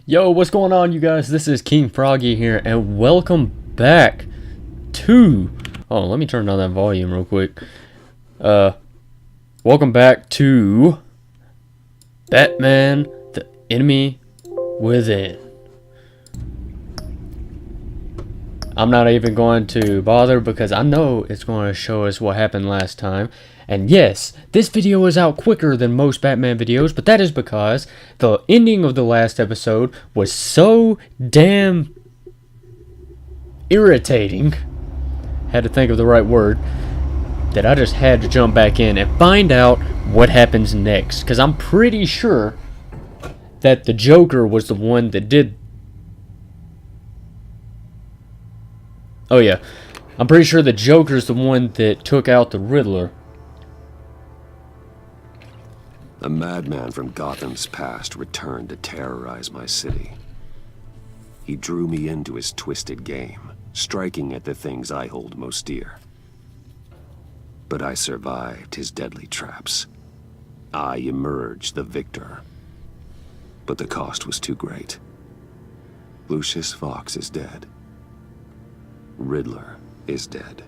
Yo, what's going on, you guys? This is King Froggy here, and welcome back to... Oh, let me turn down that volume real quick. Welcome back to... Batman, the Enemy Within. I'm not even going to bother because I know it's going to show us what happened last time. And yes, this video is out quicker than most Batman videos, but that is because the ending of the last episode was so damn irritating, had to think of the right word, that I just had to jump back in and find out what happens next. Because I'm pretty sure that the Joker was the one that did... Oh yeah, I'm pretty sure the Joker's the one that took out the Riddler. A madman from Gotham's past returned to terrorize my city. He drew me into his twisted game, striking at the things I hold most dear. But I survived his deadly traps. I emerged the victor. But the cost was too great. Lucius Fox is dead. Riddler is dead.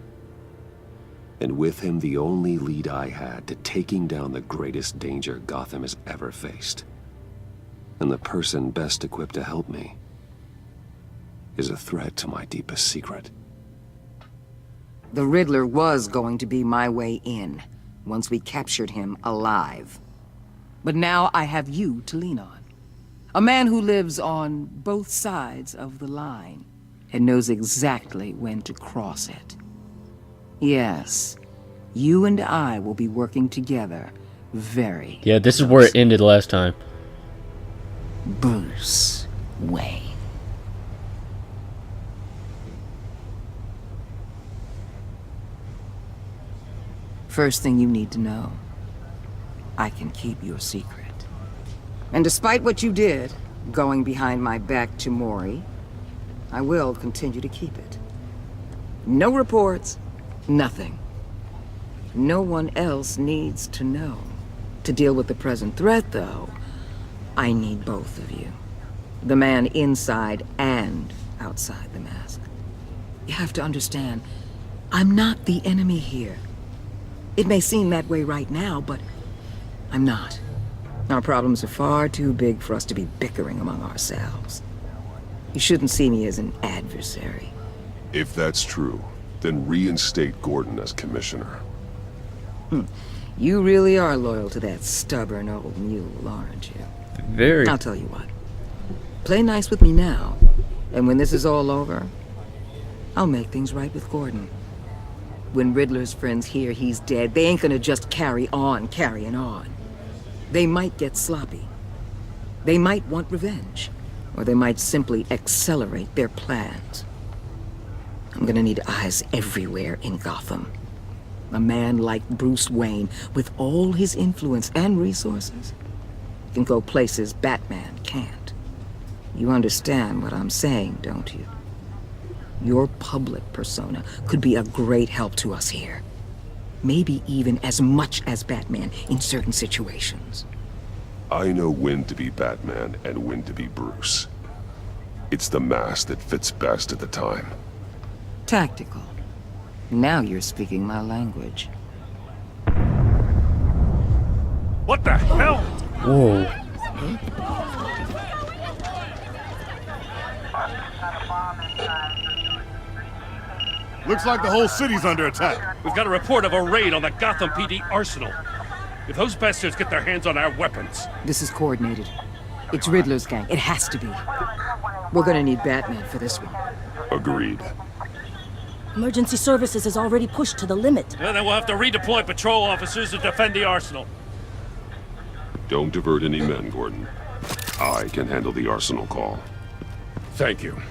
And with him the only lead I had to taking down the greatest danger Gotham has ever faced. And the person best equipped to help me is a threat to my deepest secret. The Riddler was going to be my way in, once we captured him alive. But now I have you to lean on. A man who lives on both sides of the line and knows exactly when to cross it. Yes, you and I will be working together very Yeah, this is where it ended last time. Bruce Wayne. First thing you need to know, I can keep your secret. And despite what you did, going behind my back to Mori, I will continue to keep it. No reports, nothing. No one else needs to know. To deal with the present threat, though, I need both of you. The man inside and outside the mask. You have to understand, I'm not the enemy here. It may seem that way right now, but I'm not. Our problems are far too big for us to be bickering among ourselves. You shouldn't see me as an adversary. If that's true, then reinstate Gordon as commissioner. You really are loyal to that stubborn old mule, aren't you? Very. I'll tell you what. Play nice with me now, and when this is all over, I'll make things right with Gordon. When Riddler's friends hear he's dead, they ain't gonna just carry on carrying on. They might get sloppy. They might want revenge. Or they might simply accelerate their plans. I'm gonna need eyes everywhere in Gotham. A man like Bruce Wayne, with all his influence and resources, can go places Batman can't. You understand what I'm saying, don't you? Your public persona could be a great help to us here. Maybe even as much as Batman in certain situations. I know when to be Batman and when to be Bruce. It's the mask that fits best at the time. Tactical. Now you're speaking my language. What the hell? Whoa. Looks like the whole city's under attack. We've got a report of a raid on the Gotham PD arsenal. If those bastards get their hands on our weapons... This is coordinated. It's Riddler's gang. It has to be. We're gonna need Batman for this one. Agreed. Emergency services is already pushed to the limit. Then we'll have to redeploy patrol officers to defend the arsenal. Don't divert any men, Gordon. I can handle the arsenal call. Thank you.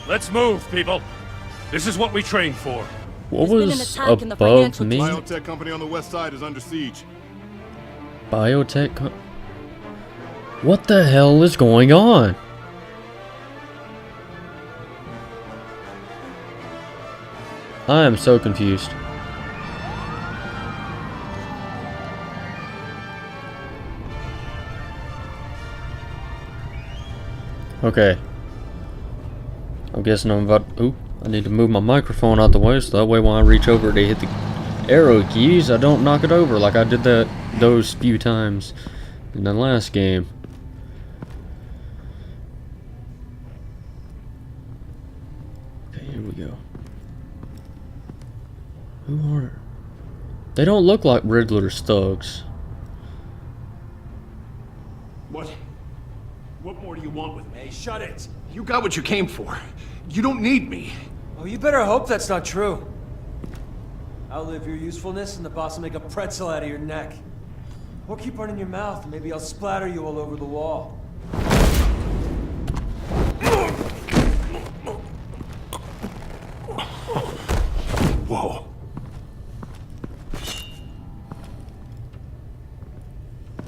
Let's move, people. This is what we trained for. What There's been was an attack in the above financial me? Biotech company on the west side is under siege. Biotech? What the hell is going on? I am so confused. Okay. I'm guessing I'm about... Ooh, I need to move my microphone out the way so that way when I reach over to hit the arrow keys, I don't knock it over like I did those few times in the last game. Okay, here we go. Who are... They don't look like Riddler's thugs. What more do you want with me? Hey, shut it! You got what you came for. You don't need me. Oh, you better hope that's not true. Outlive your usefulness and the boss will make a pretzel out of your neck. Or keep running your mouth and maybe I'll splatter you all over the wall. Whoa.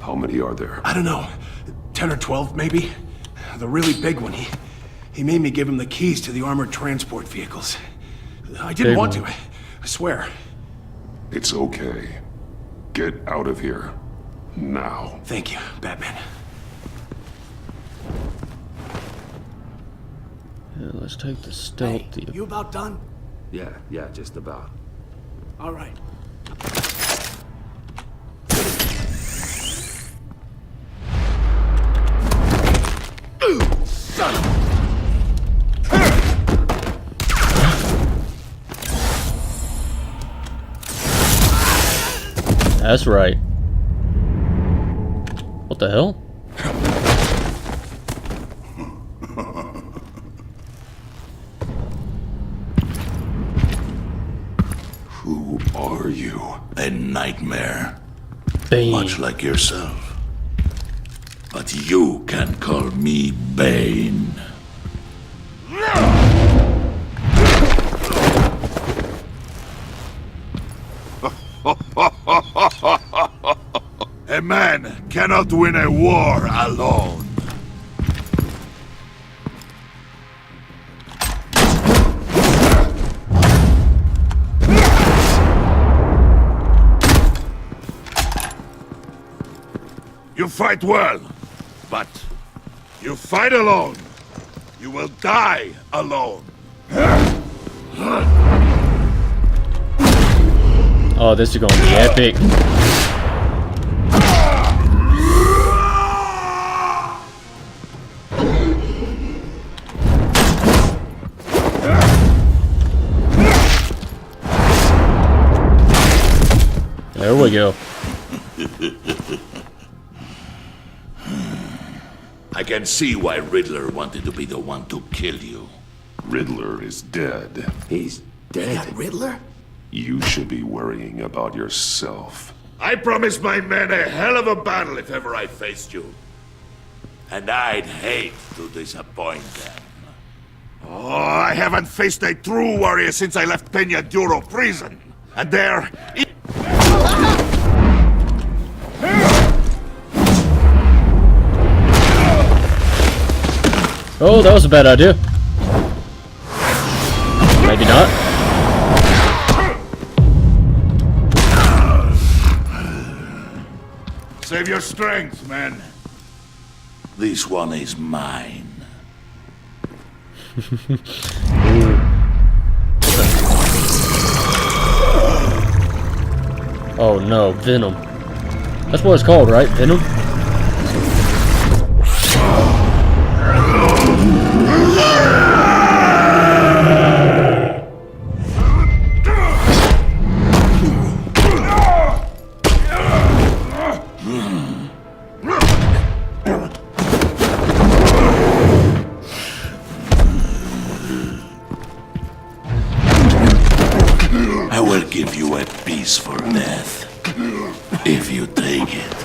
How many are there? I don't know. 10 or 12, maybe? The really big one, he made me give him the keys to the armored transport vehicles. I didn't want to, I swear. It's okay. Get out of here. Now. Thank you, Batman. Yeah, let's take the stealth. Hey, you about done? Yeah, just about. All right. Son of... That's right. What the hell? Who are you? A nightmare. Bane. Much like yourself. But you can call me Bane. A man cannot win a war alone. You fight well, but you fight alone. You will die alone. Oh, this is gonna be epic. There we go. I can see why Riddler wanted to be the one to kill you. Riddler is dead. He's dead. Riddler? You should be worrying about yourself. I promised my men a hell of a battle if ever I faced you. And I'd hate to disappoint them. Oh, I haven't faced a true warrior since I left Peña Duro prison. And there... Oh, that was a bad idea. Maybe not. Save your strength, man. This one is mine. Oh no, Venom. That's what it's called, right? Venom? I will give you a piece for death. If you take it.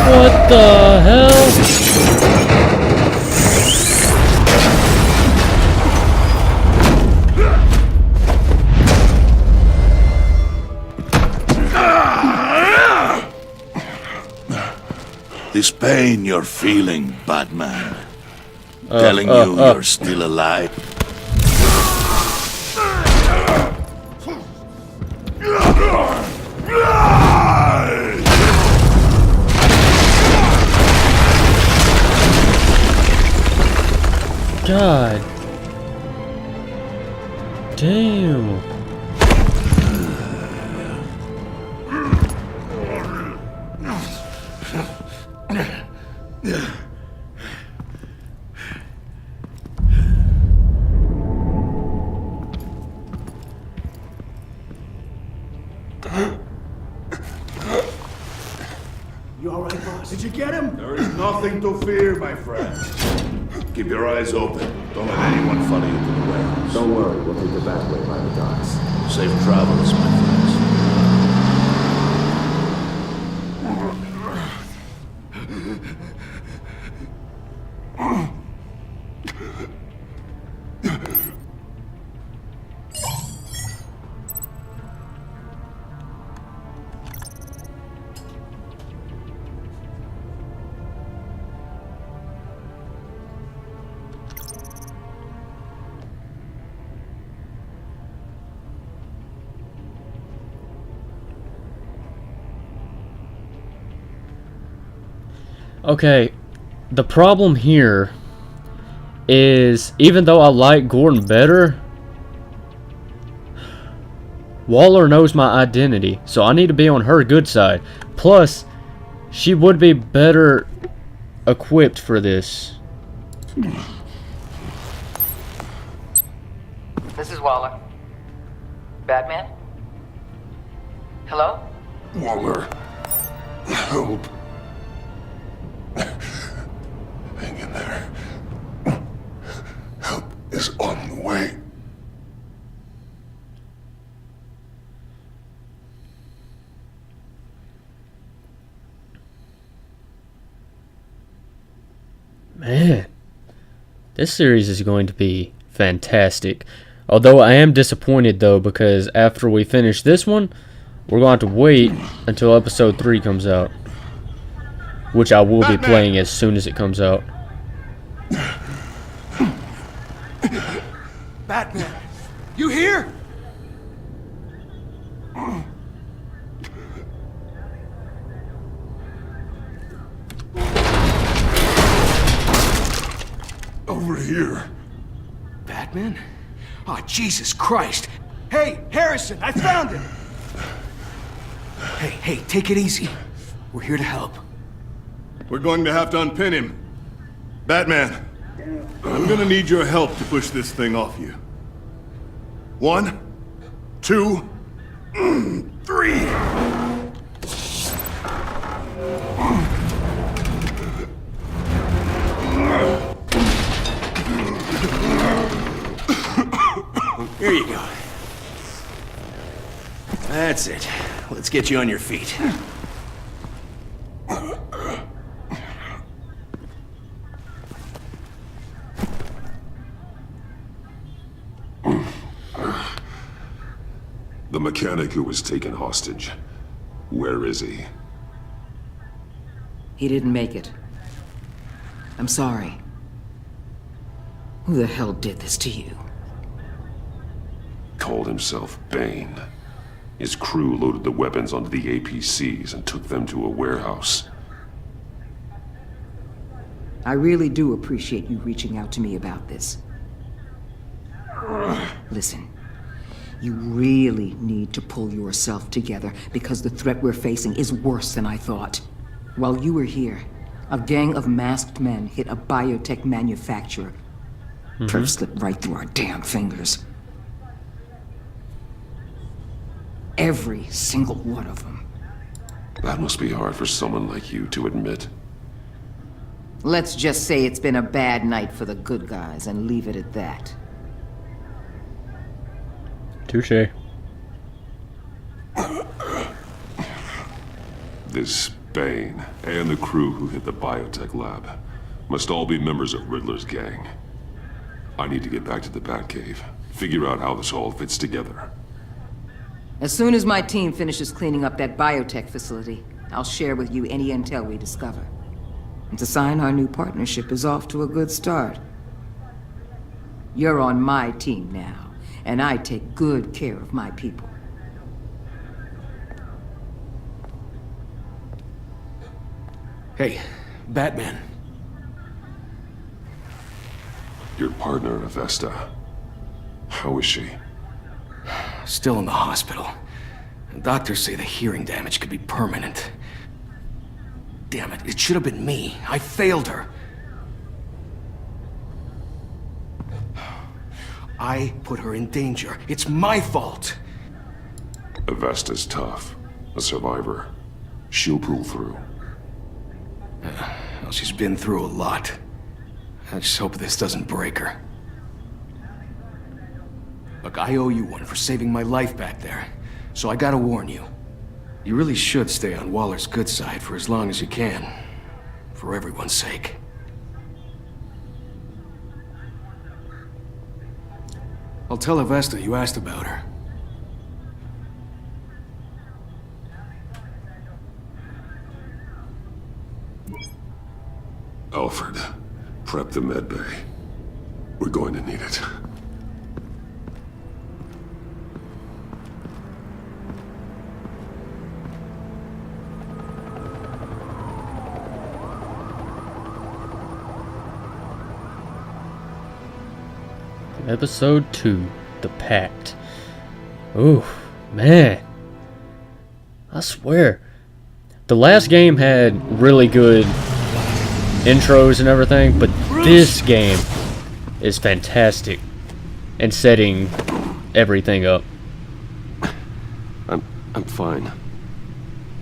What the hell? This pain you're feeling, Batman. Telling you you're still alive. God. Damn. You all right, boss? Did you get him? There is nothing to fear, my friend. Keep your eyes open. Don't let anyone follow you to the warehouse. Don't worry, we'll take the back way by the docks. Safe travels, my friends. Okay, the problem here is, even though I like Gordon better, Waller knows my identity, so I need to be on her good side. Plus, she would be better equipped for this. This is Waller. Batman? Hello? Waller, help. Hang in there. Help is on the way. Man, this series is going to be fantastic. Although I am disappointed though, because after we finish this one, we're going to have to wait until episode 3 comes out. Which I will be playing as soon as it comes out. Batman, you here? Over here. Batman? Oh, Jesus Christ. Hey, Harrison, I found him. Hey, take it easy. We're here to help. We're going to have to unpin him. Batman, I'm gonna need your help to push this thing off you. 1, 2, 3. Here you go. That's it. Let's get you on your feet. The mechanic who was taken hostage. Where is he? He didn't make it. I'm sorry. Who the hell did this to you? Called himself Bane. His crew loaded the weapons onto the APCs and took them to a warehouse. I really do appreciate you reaching out to me about this. Listen, you really need to pull yourself together because the threat we're facing is worse than I thought. While you were here, a gang of masked men hit a biotech manufacturer. Turf slipped right through our damn fingers. Every single one of them. That must be hard for someone like you to admit. Let's just say it's been a bad night for the good guys and leave it at that. Touché. This Bane and the crew who hit the biotech lab must all be members of Riddler's gang. I need to get back to the Batcave, figure out how this all fits together. As soon as my team finishes cleaning up that biotech facility, I'll share with you any intel we discover. And to sign our new partnership is off to a good start. You're on my team now, and I take good care of my people. Hey, Batman. Your partner, Avesta. How is she? Still in the hospital. Doctors say the hearing damage could be permanent. Damn it, it should have been me. I failed her. I put her in danger. It's my fault. Avesta's tough. A survivor. She'll pull through. Well, she's been through a lot. I just hope this doesn't break her. Look, I owe you one for saving my life back there. So I gotta warn you. You really should stay on Waller's good side for as long as you can. For everyone's sake. I'll tell Avesta you asked about her. Alfred, prep the med bay. We're going to need it. Episode 2, The Pact. Ooh, man. I swear. The last game had really good intros and everything, but this game is fantastic in setting everything up. I'm fine.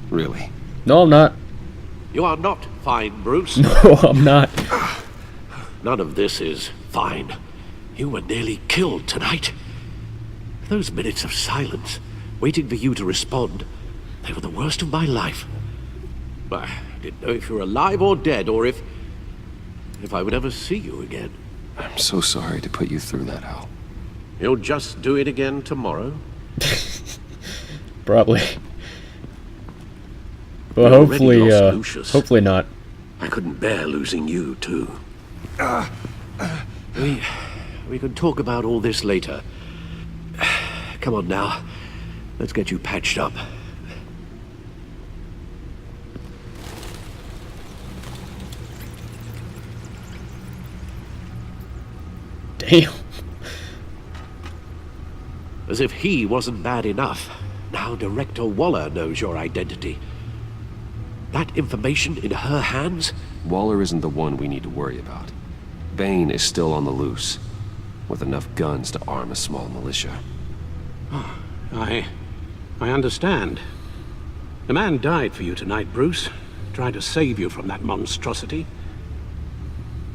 Really. No, I'm not. You are not fine, Bruce. No, I'm not. None of this is fine. You were nearly killed tonight. Those minutes of silence, waiting for you to respond, they were the worst of my life. I didn't know if you were alive or dead, or if I would ever see you again. I'm so sorry to put you through that, Al. You'll just do it again tomorrow? Probably. Well, You already lost hopefully, Lucius. hopefully not. I couldn't bear losing you, too. We can talk about all this later. Come on now. Let's get you patched up. Damn. As if he wasn't bad enough. Now Director Waller knows your identity. That information in her hands? Waller isn't the one we need to worry about. Bane is still on the loose, with enough guns to arm a small militia. I understand. The man died for you tonight, Bruce. Tried to save you from that monstrosity.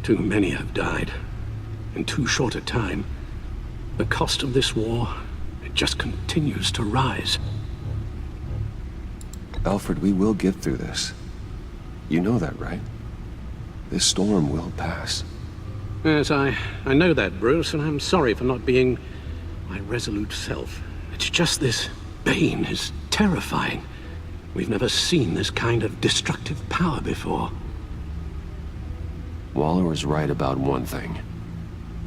Too many have died. In too short a time. The cost of this war, it just continues to rise. Alfred, we will get through this. You know that, right? This storm will pass. Yes, I know that, Bruce, and I'm sorry for not being my resolute self. It's just this Bane is terrifying. We've never seen this kind of destructive power before. Waller was right about one thing.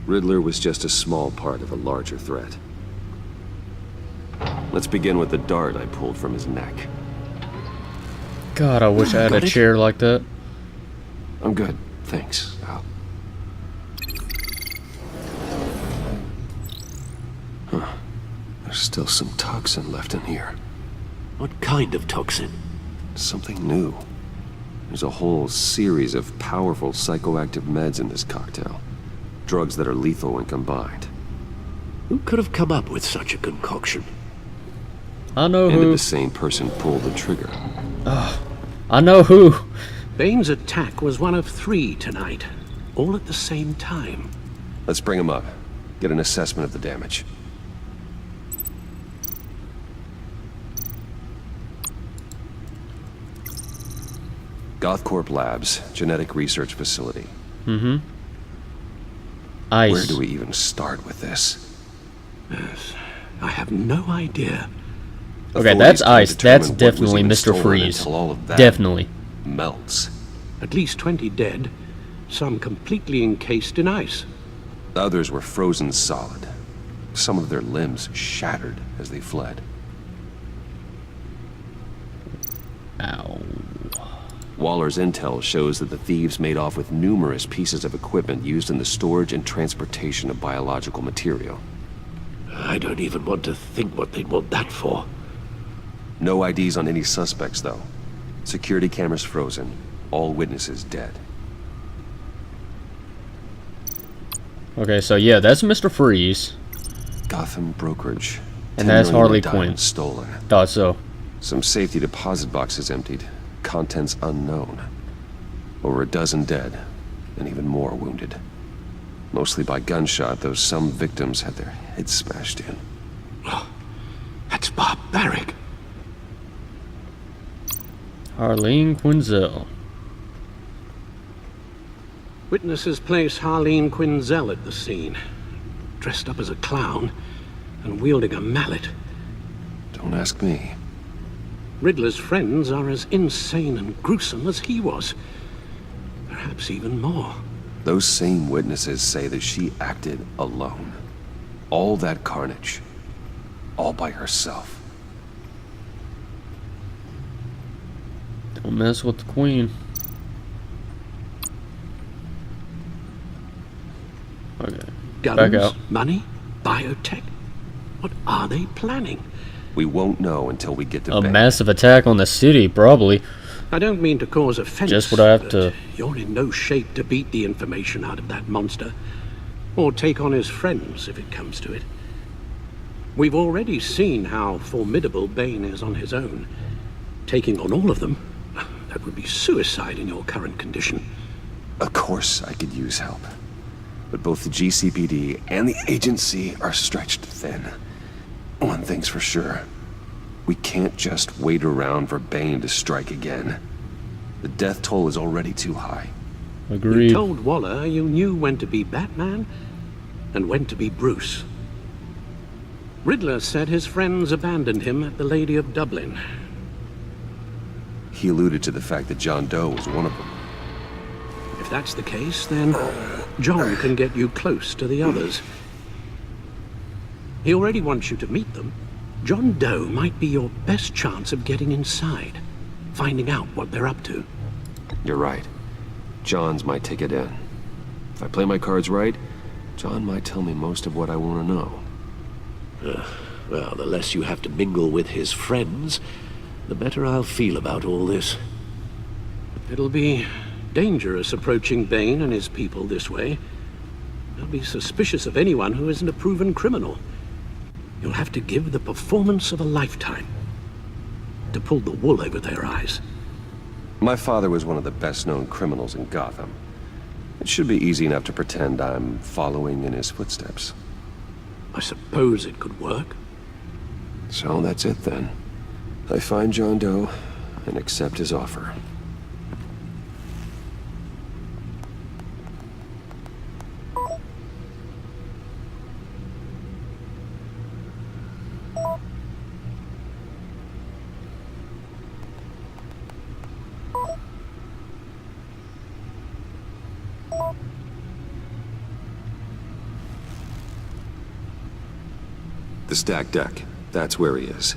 Riddler was just a small part of a larger threat. Let's begin with the dart I pulled from his neck. God, I wish I had a chair like that. I'm good, thanks, Al. Huh. There's still some toxin left in here. What kind of toxin? Something new. There's a whole series of powerful psychoactive meds in this cocktail. Drugs that are lethal when combined. Who could have come up with such a concoction? I know And who. did the same person pull the trigger? I know who. Bane's attack was one of 3 tonight, all at the same time. Let's bring him up. Get an assessment of the damage. Gothcorp Labs, genetic research facility. Ice. Where do we even start with this? Yes, I have no idea. Okay, Authorities that's can't Ice. That's determine what was definitely even Mr. stolen Freeze. until all of that Definitely. melts. At least 20 dead, some completely encased in ice. Others were frozen solid. Some of their limbs shattered as they fled. Ow. Waller's intel shows that the thieves made off with numerous pieces of equipment used in the storage and transportation of biological material. I don't even want to think what they'd want that for. No IDs on any suspects, though. Security cameras frozen. All witnesses dead. Okay, so yeah, that's Mr. Freeze. Gotham brokerage. And that's 10 million Harley in Quinn. diamonds stolen. Thought so. Some safety deposit boxes emptied. Contents unknown. Over a dozen dead, and even more wounded. Mostly by gunshot, though some victims had their heads smashed in. That's barbaric. Harleen Quinzel. Witnesses place Harleen Quinzel at the scene, dressed up as a clown and wielding a mallet. Don't ask me. Riddler's friends are as insane and gruesome as he was. Perhaps even more. Those same witnesses say that she acted alone. All that carnage. All by herself. Don't mess with the queen. Okay. Back Guns, out. money, biotech. What are they planning? We won't know until we get to A bed. massive attack on the city, probably. I don't mean to cause offense. Just what I have but to. You're in no shape to beat the information out of that monster, or take on his friends if it comes to it. We've already seen how formidable Bane is on his own. Taking on all of them, that would be suicide in your current condition. Of course I could use help. But both the GCPD and the agency are stretched thin. One thing's for sure. We can't just wait around for Bane to strike again. The death toll is already too high. Agreed. You told Waller you knew when to be Batman and when to be Bruce. Riddler said his friends abandoned him at the Lady of Dublin. He alluded to the fact that John Doe was one of them. If that's the case, then John can get you close to the others. He already wants you to meet them. John Doe might be your best chance of getting inside, finding out what they're up to. You're right. John's my ticket in. If I play my cards right, John might tell me most of what I want to know. Well, the less you have to mingle with his friends, the better I'll feel about all this. It'll be dangerous approaching Bane and his people this way. They'll be suspicious of anyone who isn't a proven criminal. You'll have to give the performance of a lifetime to pull the wool over their eyes. My father was one of the best-known criminals in Gotham. It should be easy enough to pretend I'm following in his footsteps. I suppose it could work. So that's it then. I find John Doe and accept his offer. The stacked deck. That's where he is.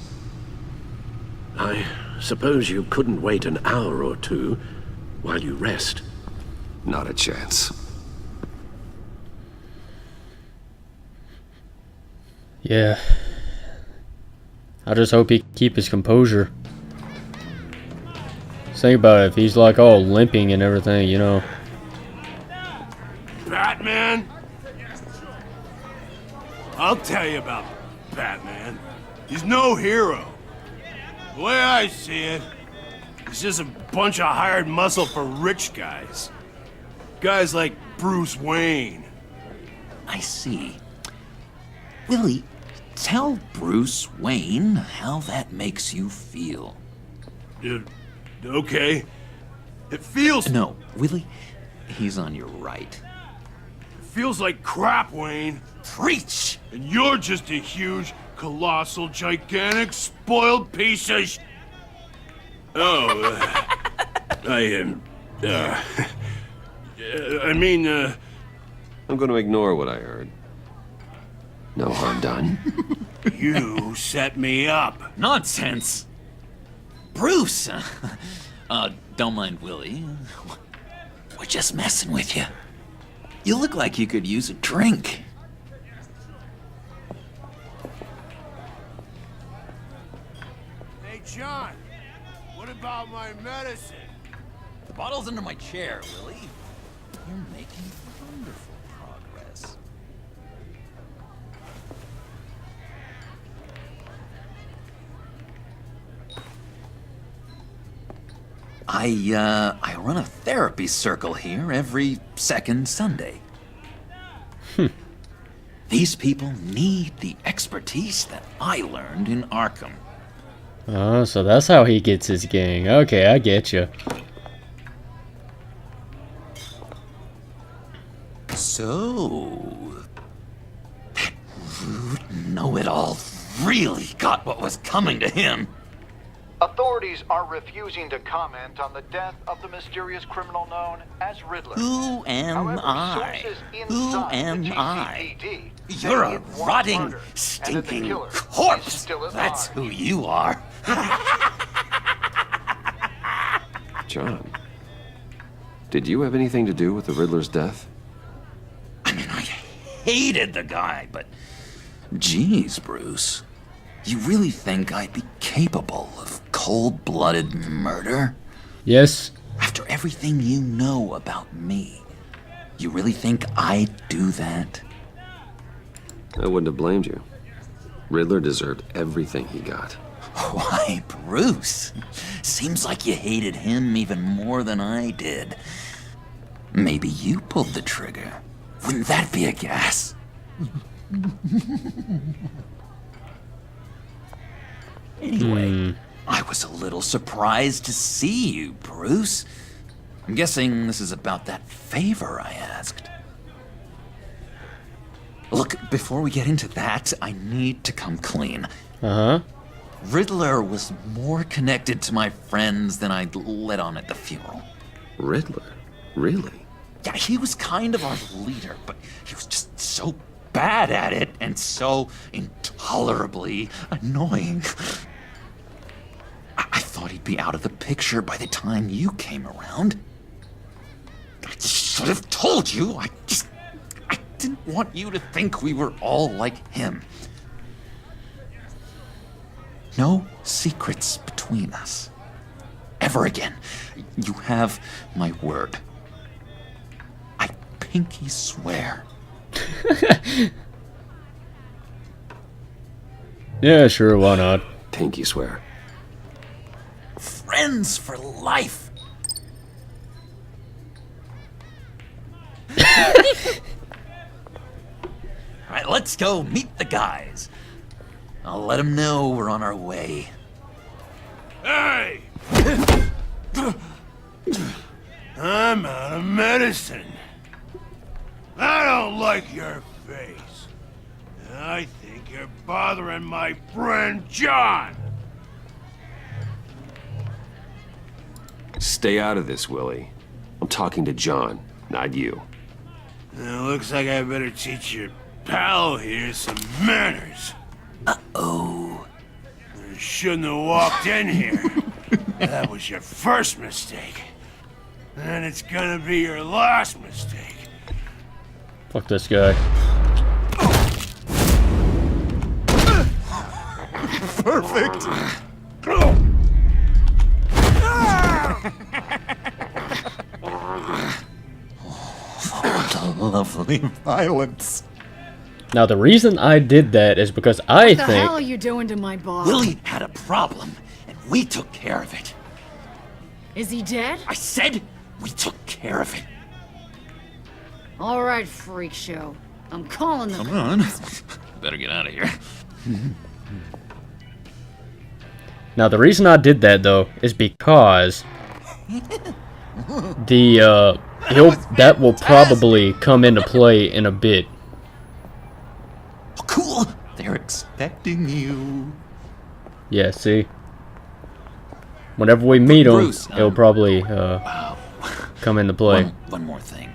I suppose you couldn't wait an hour or two while you rest. Not a chance. Yeah. I just hope he keep his composure. Think about it, if he's like all limping and everything, you know. Batman? I'll tell you about Batman. He's no hero. The way I see it, he's just a bunch of hired muscle for rich guys. Guys like Bruce Wayne. I see. Willie, tell Bruce Wayne how that makes you feel. Okay. It feels... No, Willie, he's on your right. It feels like crap, Wayne. Preach! And you're just a huge, colossal, gigantic, spoiled piece of I'm going to ignore what I heard. No harm done. You set me up. Nonsense! Bruce! Don't mind Willie. We're just messing with you. You look like you could use a drink. Hey, John. What about my medicine? The bottle's under my chair, Willie. You're making wonderful progress. I run a therapy circle here every second Sunday. These people need the expertise that I learned in Arkham. Oh, so that's how he gets his gang. Okay, I get you. So, that rude know-it-all really got what was coming to him. Authorities are refusing to comment on the death of the mysterious criminal known as Riddler. Who am However, I? sources Who inside am the I? GCPD You're say a it was rotting, murder, and that the stinking killer is corpse. still at That's large. who you are. John, did you have anything to do with the Riddler's death? I mean, I hated the guy, but geez, Bruce. You really think I'd be capable of cold-blooded murder? Yes. After everything you know about me, you really think I'd do that? I wouldn't have blamed you. Riddler deserved everything he got. Why, Bruce? Seems like you hated him even more than I did. Maybe you pulled the trigger. Wouldn't that be a gas? Anyway, I was a little surprised to see you, Bruce. I'm guessing this is about that favor I asked. Look, before we get into that, I need to come clean. Uh-huh. Riddler was more connected to my friends than I'd let on at the funeral. Riddler? Really? Yeah, he was kind of our leader, but he was just so bad at it and so intolerably annoying. I thought he'd be out of the picture by the time you came around. I should have told you. I didn't want you to think we were all like him. No secrets between us. Ever again. You have my word. I pinky swear. Yeah, sure, why not? Pinky swear. Friends for life. All right, let's go meet the guys. I'll let them know we're on our way. Hey! I'm out of medicine. I don't like your face. I think you're bothering my friend John. Stay out of this, Willie. I'm talking to John, not you. Looks like I better teach your pal here some manners. Uh-oh. You shouldn't have walked in here. That was your first mistake. And it's gonna be your last mistake. Fuck this guy. Perfect. Lovely violence. Now, the reason I did that is because I What the think... hell are you doing to my boss? Willie had a problem, and we took care of it. Is he dead? I said we took care of it. All right, freak show. I'm calling them. Come on. Better get out of here. Now, the reason I did that, though, is because... that will probably come into play in a bit. Oh, cool. They're expecting you. Yeah, see? Whenever we meet him, Bruce, it'll probably wow. come into play. One more thing.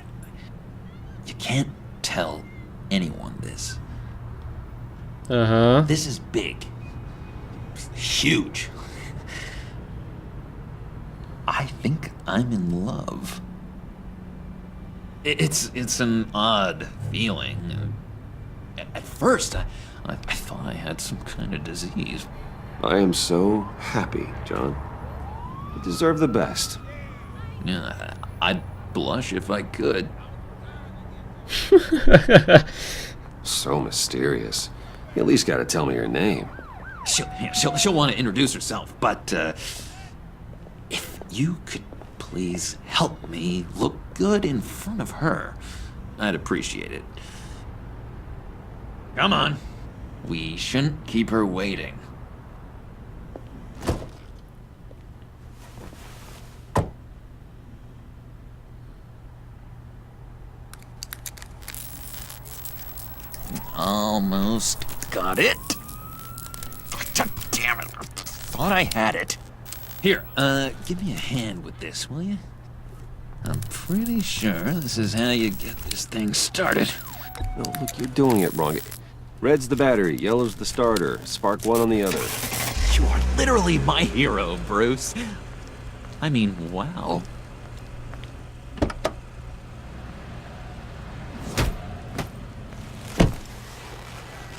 You can't tell anyone this. Uh-huh. This is big. Huge. I think I'm in love. It's an odd feeling. At first, I thought I had some kind of disease. I am so happy, John. You deserve the best. Yeah, I'd blush if I could. So mysterious. You at least gotta tell me your name. She'll want to introduce herself, but if you could please help me look good in front of her, I'd appreciate it. Come on. We shouldn't keep her waiting. Almost got it. Damn it. I thought I had it. Here, give me a hand with this, will you? I'm pretty sure this is how you get this thing started. No, look, you're doing it wrong. Red's the battery, yellow's the starter. Spark one on the other. You are literally my hero, Bruce. I mean, wow.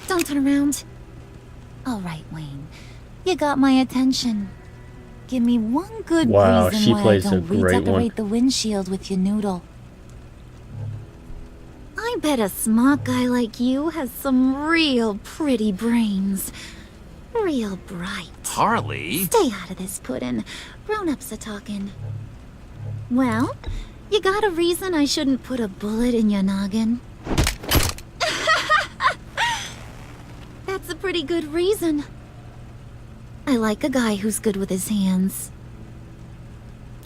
Don't turn around. All right, Wayne. You got my attention. Give me one good Wow, reason she why I plays a don't great redecorate one. the windshield with your noodle. I bet a smart guy like you has some real pretty brains. Real bright. Harley? Stay out of this, Puddin'. Grown-ups are talking. Well, you got a reason I shouldn't put a bullet in your noggin? That's a pretty good reason. I like a guy who's good with his hands.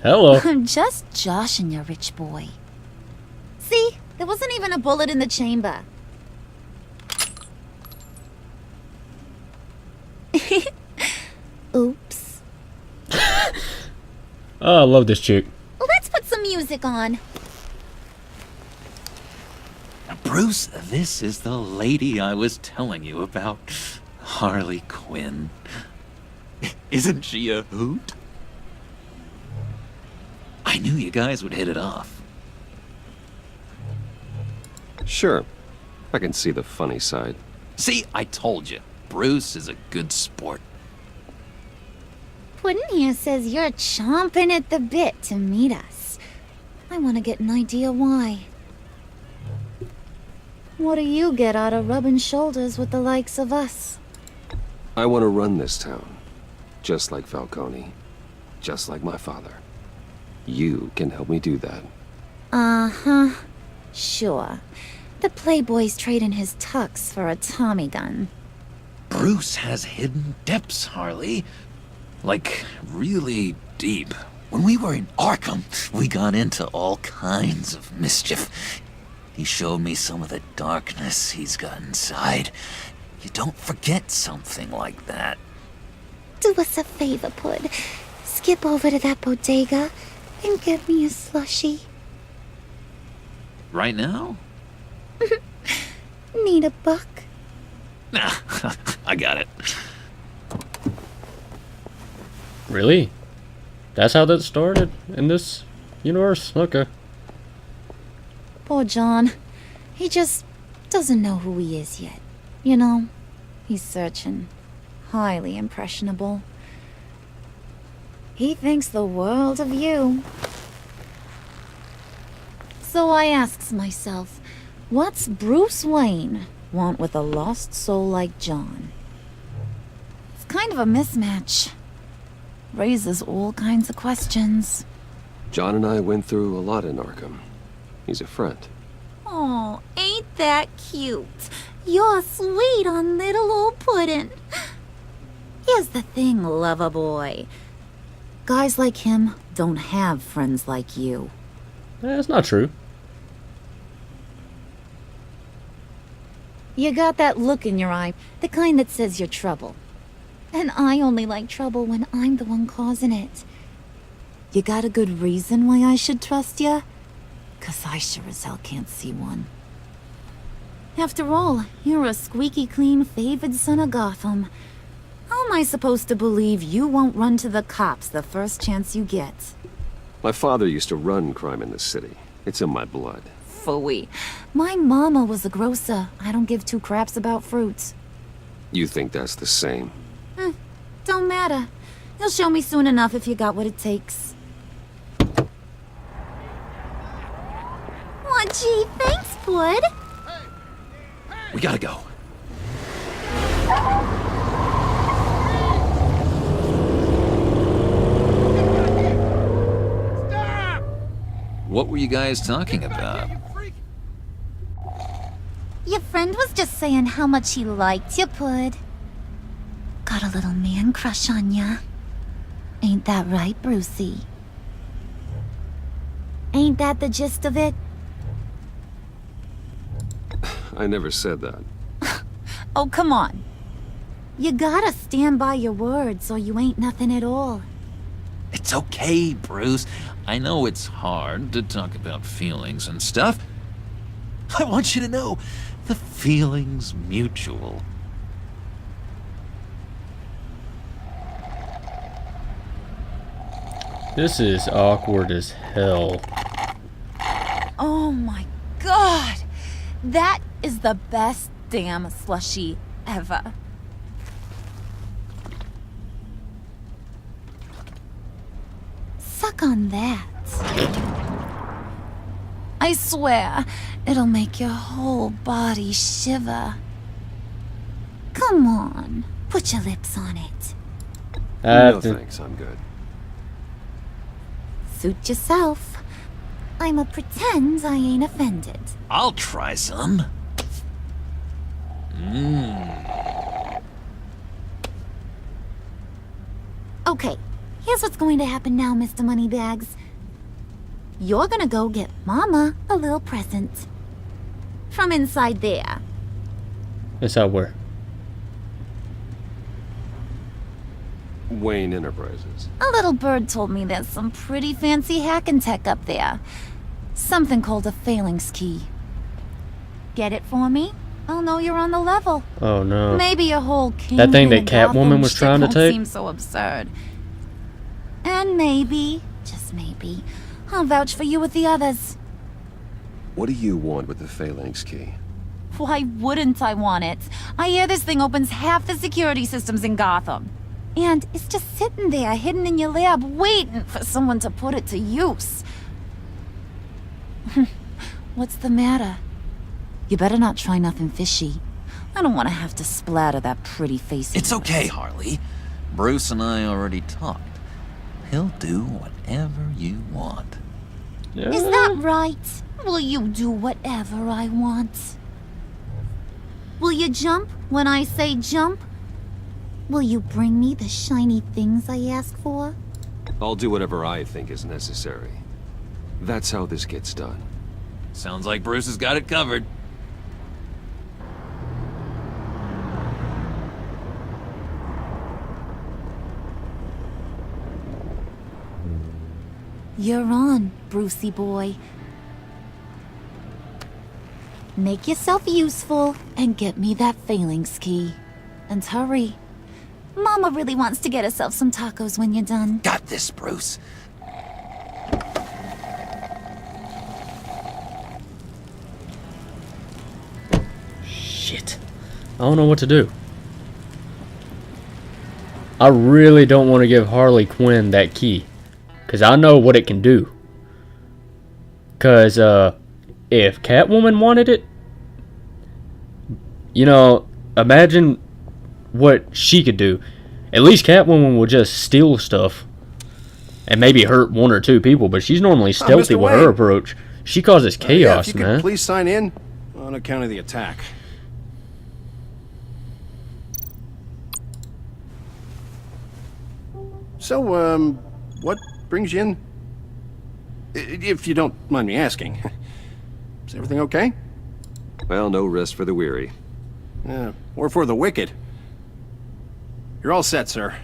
Hello. I'm just joshing you, rich boy. See? There wasn't even a bullet in the chamber. Oops. Oh, I love this chick. Let's put some music on. Bruce, this is the lady I was telling you about. Harley Quinn. Isn't she a hoot? I knew you guys would hit it off. Sure. I can see the funny side. See, I told you. Bruce is a good sport. Puddin' here says you're chomping at the bit to meet us. I want to get an idea why. What do you get out of rubbing shoulders with the likes of us? I want to run this town. Just like Falcone. Just like my father. You can help me do that. Uh-huh. Sure. The playboy's trading his tux for a Tommy gun. Bruce has hidden depths, Harley. Like, really deep. When we were in Arkham, we got into all kinds of mischief. He showed me some of the darkness he's got inside. You don't forget something like that. Do us a favor, Pud. Skip over to that bodega and get me a slushie. Right now? Need a buck? Nah, I got it. Really? That's how that started in this universe? Okay. Poor John. He just doesn't know who he is yet. You know, he's searching. Highly impressionable. He thinks the world of you. So I asks myself, what's Bruce Wayne want with a lost soul like John? It's kind of a mismatch. Raises all kinds of questions. John and I went through a lot in Arkham. He's a friend. Oh, ain't that cute? You're sweet on little old Puddin'. Here's the thing, lover boy. Guys like him don't have friends like you. That's not true. You got that look in your eye, the kind that says you're trouble. And I only like trouble when I'm the one causing it. You got a good reason why I should trust you? 'Cause I sure as hell can't see one. After all, you're a squeaky clean favored son of Gotham. How am I supposed to believe you won't run to the cops the first chance you get? My father used to run crime in the city. It's in my blood. Phooey. My mama was a grocer. I don't give two craps about fruits. You think that's the same? Don't matter. You'll show me soon enough if you got what it takes. Aw, gee, thanks, bud. We gotta go. What were you guys talking about? Your friend was just saying how much he liked you, Pud. Got a little man crush on ya. Ain't that right, Brucey? Ain't that the gist of it? I never said that. Oh, come on. You gotta stand by your words or you ain't nothing at all. It's okay, Bruce. I know it's hard to talk about feelings and stuff. I want you to know, the feeling's mutual. This is awkward as hell. Oh my god! That is the best damn slushie ever. Suck on that. I swear, it'll make your whole body shiver. Come on, put your lips on it. No thanks, I'm good. Suit yourself. I'ma pretend I ain't offended. I'll try some. Okay, here's what's going to happen now, Mr. Moneybags. You're gonna go get Mama a little present. From inside there. Inside where? Wayne Enterprises. A little bird told me there's some pretty fancy hacking tech up there. Something called a phalanx key. Get it for me? I'll know you're on the level. Oh no. Maybe your whole king That thing that Catwoman was trying to take? Seems so absurd. And maybe, just maybe, I'll vouch for you with the others. What do you want with the phalanx key? Why wouldn't I want it? I hear this thing opens half the security systems in Gotham. And it's just sitting there, hidden in your lab, waiting for someone to put it to use. What's the matter? You better not try nothing fishy. I don't want to have to splatter that pretty face. It's okay, Harley. Bruce and I already talked. He'll do whatever you want. Is that right? Will you do whatever I want? Will you jump when I say jump? Will you bring me the shiny things I ask for? I'll do whatever I think is necessary. That's how this gets done. Sounds like Bruce has got it covered. You're on, Brucey boy. Make yourself useful and get me that phalanx key. And hurry. Mama really wants to get herself some tacos when you're done. Got this, Bruce. Shit. I don't know what to do. I really don't want to give Harley Quinn that key. Because I know what it can do. Because, if Catwoman wanted it, you know, imagine what she could do. At least Catwoman will just steal stuff. And maybe hurt one or two people, but she's normally stealthy with her approach. She causes chaos, if you man. could please sign in on account of the attack. So, what brings you in? If you don't mind me asking. Is everything okay? Well, no rest for the weary. Or for the wicked. You're all set, sir.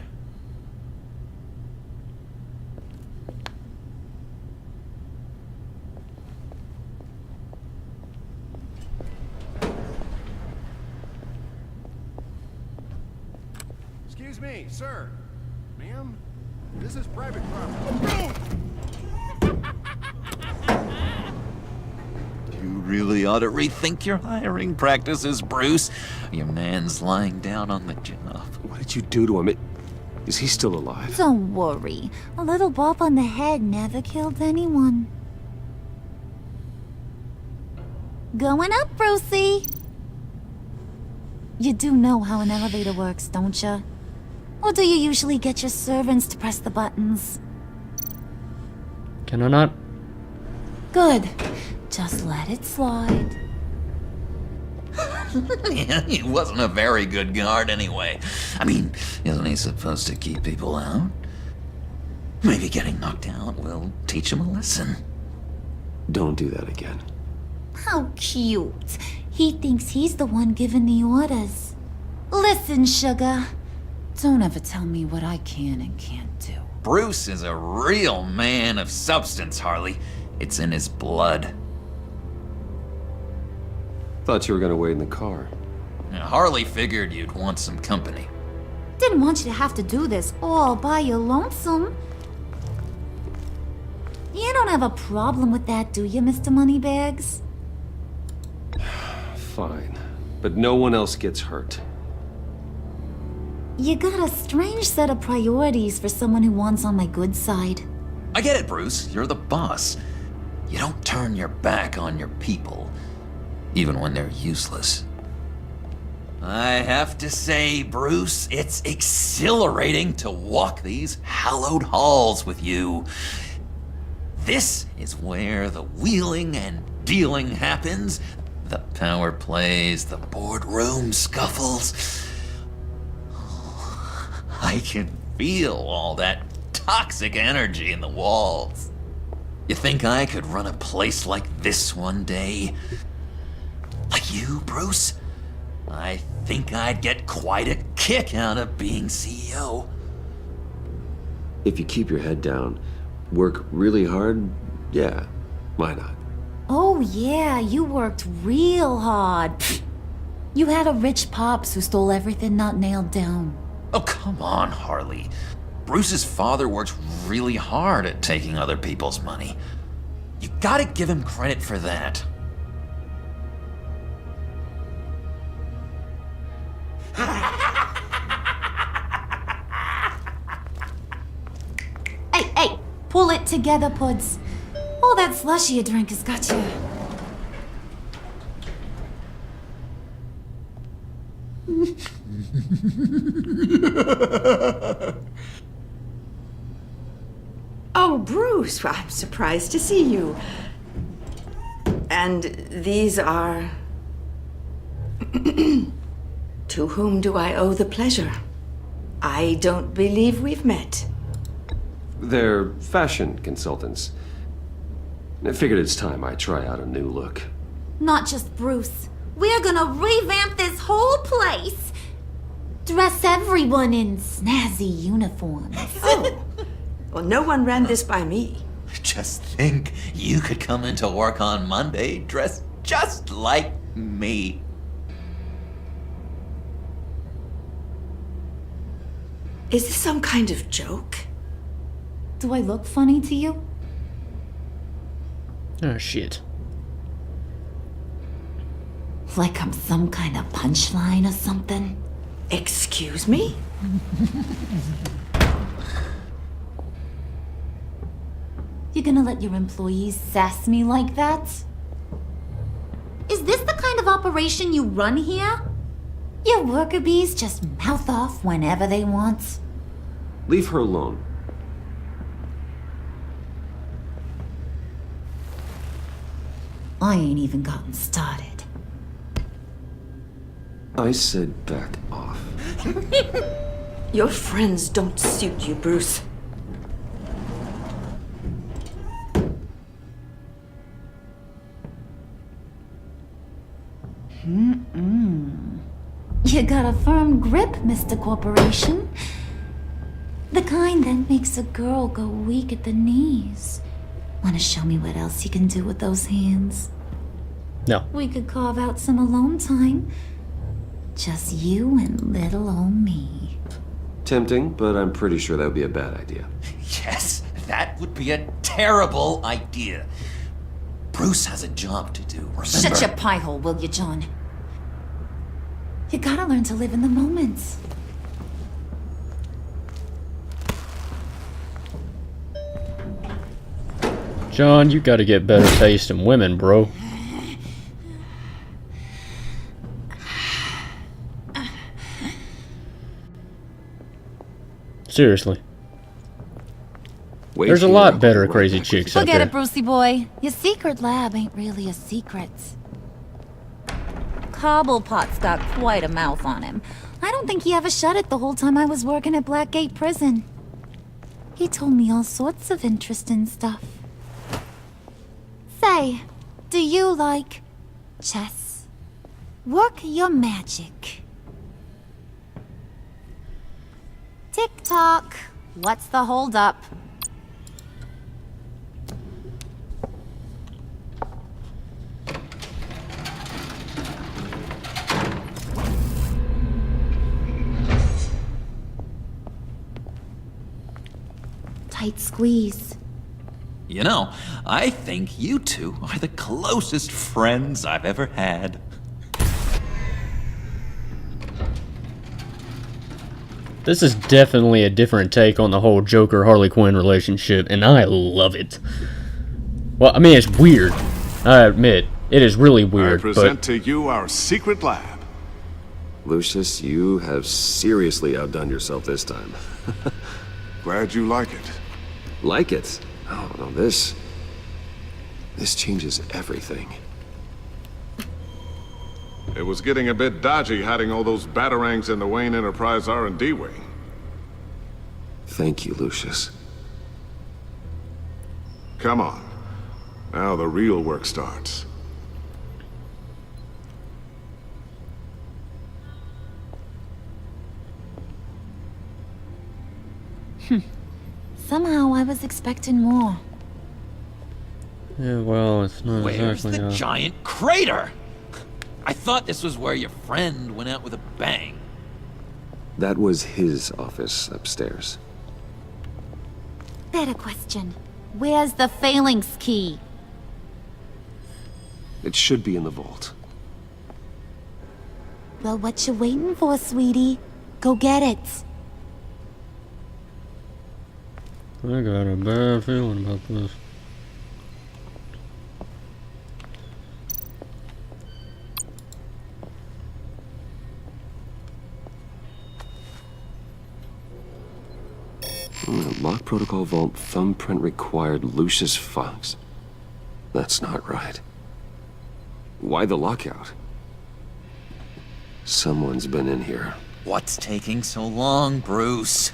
Excuse me, sir. Ma'am? This is private property. You really ought to rethink your hiring practices, Bruce. Your man's lying down on the job. What did you do to him? Is he still alive? Don't worry. A little bump on the head never killed anyone. Going up, Brucey. You do know how an elevator works, don't you? Or do you usually get your servants to press the buttons? Can I not? Good. Just let it slide. Yeah, he wasn't a very good guard anyway. I mean, isn't he supposed to keep people out? Maybe getting knocked out will teach him a lesson. Don't do that again. How cute. He thinks he's the one giving the orders. Listen, sugar. Don't ever tell me what I can and can't do. Bruce is a real man of substance, Harley. It's in his blood. Thought you were gonna wait in the car. Now, Harley figured you'd want some company. Didn't want you to have to do this all by your lonesome. You don't have a problem with that, do you, Mr. Moneybags? Fine. But no one else gets hurt. You got a strange set of priorities for someone who wants on my good side. I get it, Bruce. You're the boss. You don't turn your back on your people, even when they're useless. I have to say, Bruce, it's exhilarating to walk these hallowed halls with you. This is where the wheeling and dealing happens, the power plays, the boardroom scuffles. I can feel all that toxic energy in the walls. You think I could run a place like this one day? Like you, Bruce? I think I'd get quite a kick out of being CEO. If you keep your head down, work really hard, yeah, why not? Oh yeah, you worked real hard. You had a rich pops who stole everything not nailed down. Oh, come on, Harley. Bruce's father worked really hard at taking other people's money. You gotta give him credit for that. Hey, pull it together, Puds. All that slushy you drink has got you. Oh, Bruce, well, I'm surprised to see you. And these are... To whom do I owe the pleasure? I don't believe we've met. They're fashion consultants. I figured it's time I try out a new look. Not just Bruce. We're gonna revamp this whole place. Dress everyone in snazzy uniforms. Oh, well, no one ran this by me. Just think, you could come into work on Monday dressed just like me. Is this some kind of joke? Do I look funny to you? Oh, shit. Like I'm some kind of punchline or something? Excuse me? You gonna let your employees sass me like that? Is this the kind of operation you run here? Your worker bees just mouth off whenever they want? Leave her alone. I ain't even gotten started. I said back off. Your friends don't suit you, Bruce. You got a firm grip, Mr. Corporation. The kind that makes a girl go weak at the knees. Wanna show me what else you can do with those hands? No. We could carve out some alone time. Just you and little old me. Tempting, but I'm pretty sure that would be a bad idea. Yes, that would be a terrible idea. Bruce has a job to do, remember? Shut your pie hole, will you, John? You gotta learn to live in the moment. John, you gotta get better taste in women, bro. Seriously. There's a lot better crazy chicks out Forget there. it, Brucey boy. Your secret lab ain't really a secret. Cobblepot's got quite a mouth on him. I don't think he ever shut it the whole time I was working at Blackgate Prison. He told me all sorts of interesting stuff. Say, do you like chess? Work your magic. Tick-tock. What's the holdup? Tight squeeze. You know, I think you two are the closest friends I've ever had. This is definitely a different take on the whole Joker-Harley Quinn relationship, and I love it. Well, I mean, it's weird. I admit, it is really weird, I present to you our secret lab. Lucius, you have seriously outdone yourself this time. Glad you like it. Like it? Oh, no, this changes everything. It was getting a bit dodgy hiding all those batarangs in the Wayne Enterprise R&D wing. Thank you, Lucius. Come on. Now the real work starts. Somehow I was expecting more. Yeah, well, it's not Where's exactly the giant crater? I thought this was where your friend went out with a bang. That was his office upstairs. Better question. Where's the phalanx key? It should be in the vault. Well, what you waiting for, sweetie? Go get it. I got a bad feeling about this. Lock protocol vault thumbprint required Lucius Fox. That's not right. Why the lockout? Someone's been in here. What's taking so long, Bruce?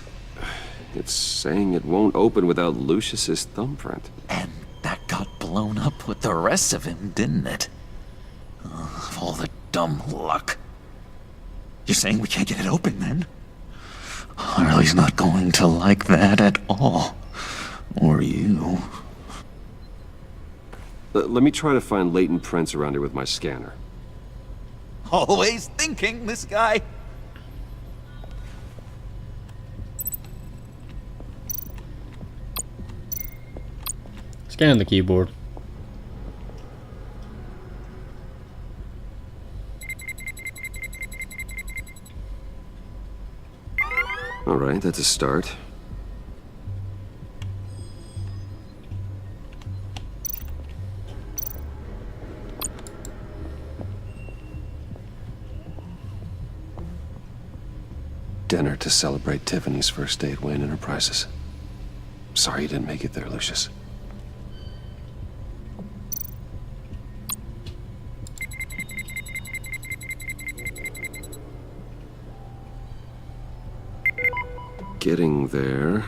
It's saying it won't open without Lucius's thumbprint. And that got blown up with the rest of him, didn't it? Of all the dumb luck. You're saying we can't get it open, then? Harley's not going to like that at all. Or you. Let me try to find latent prints around here with my scanner. Always thinking, this guy. Scan the keyboard. Alright, that's a start. Dinner to celebrate Tiffany's first day at Wayne Enterprises. Sorry you didn't make it there, Lucius. Getting there.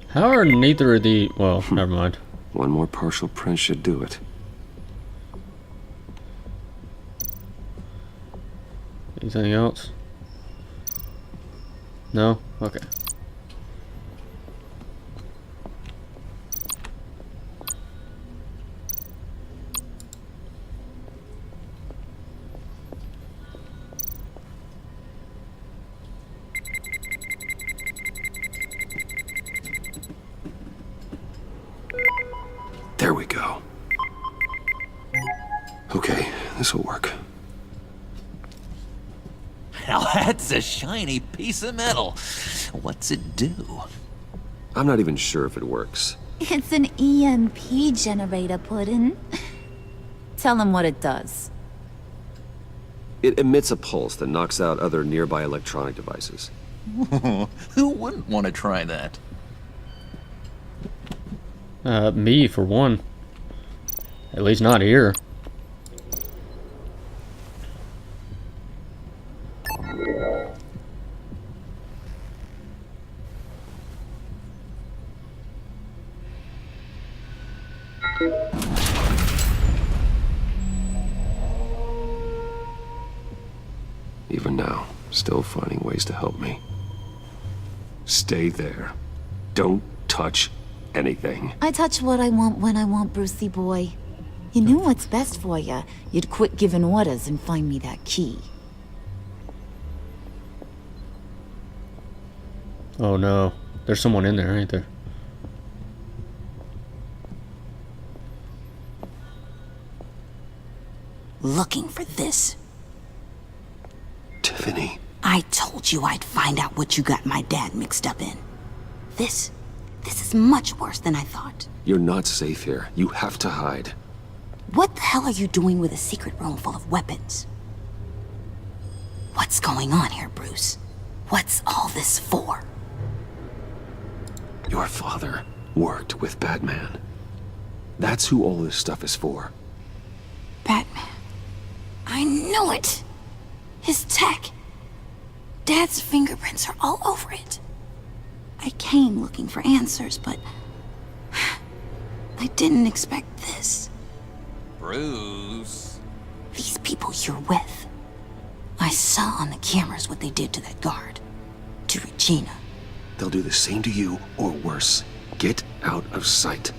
How are neither of the... Well, never mind. One more partial print should do it. Anything else? No? Okay. go. Okay, this'll work. Now that's a shiny piece of metal. What's it do? I'm not even sure if it works. It's an EMP generator, Puddin'. Tell him what it does. It emits a pulse that knocks out other nearby electronic devices. Who wouldn't want to try that? Me, for one. At least not here. Even now, still finding ways to help me. Stay there. Don't touch anything. I touch what I want when I want, Brucey boy. You knew what's best for you. You'd quit giving orders and find me that key. Oh no. There's someone in there, ain't there? Looking for this. Tiffany. I told you I'd find out what you got my dad mixed up in. This is much worse than I thought. You're not safe here. You have to hide. What the hell are you doing with a secret room full of weapons? What's going on here, Bruce? What's all this for? Your father worked with Batman. That's who all this stuff is for. Batman. I knew it! His tech. Dad's fingerprints are all over it. I came looking for answers, but I didn't expect this. Bruce. These people you're with. I saw on the cameras what they did to that guard. To Regina. They'll do the same to you, or worse. Get out of sight.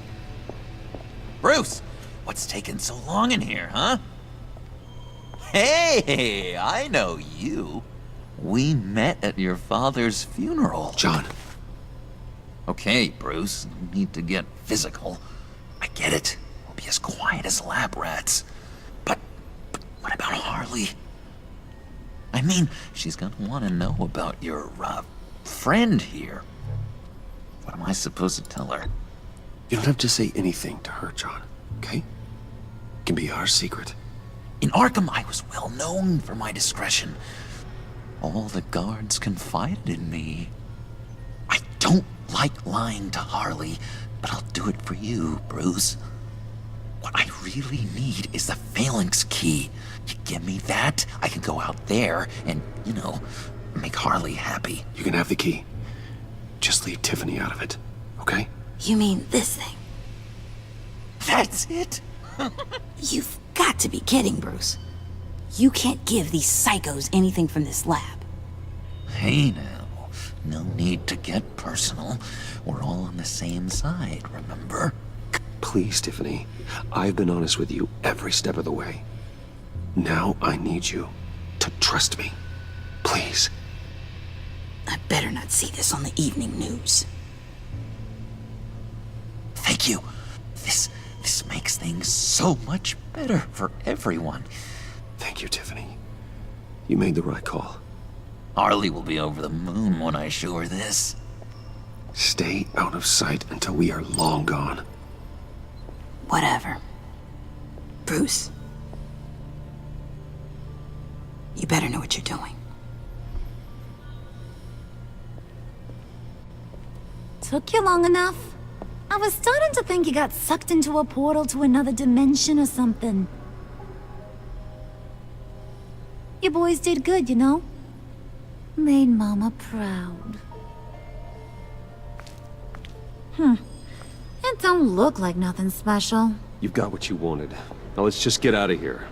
Bruce! What's taking so long in here, huh? Hey, I know you. We met at your father's funeral. John. Okay, Bruce, no need to get physical. I get it. We'll be as quiet as lab rats. But what about Harley? I mean, she's gonna want to know about your, friend here. What am I supposed to tell her? You don't have to say anything to her, John, okay? It can be our secret. In Arkham, I was well known for my discretion. All the guards confided in me. I don't like lying to Harley, but I'll do it for you, Bruce. What I really need is the phalanx key. You give me that, I can go out there and, make Harley happy. You can have the key. Just leave Tiffany out of it, okay? You mean this thing? That's it? You've got to be kidding, Bruce. You can't give these psychos anything from this lab. Hey now, no need to get personal. We're all on the same side, remember? Please, Tiffany. I've been honest with you every step of the way. Now I need you to trust me. Please. I better not see this on the evening news. Thank you. This makes things so much better for everyone. Thank you, Tiffany. You made the right call. Harley will be over the moon when I show her this. Stay out of sight until we are long gone. Whatever. Bruce. You better know what you're doing. Took you long enough? I was starting to think you got sucked into a portal to another dimension or something. You boys did good, you know? Made Mama proud. It don't look like nothing special. You've got what you wanted. Now let's just get out of here.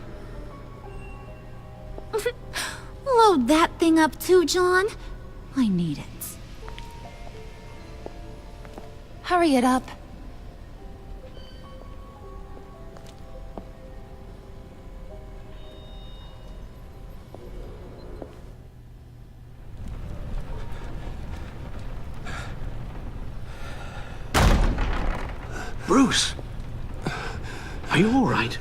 Load that thing up too, John. I need it. Hurry it up. Bruce! Are you all right?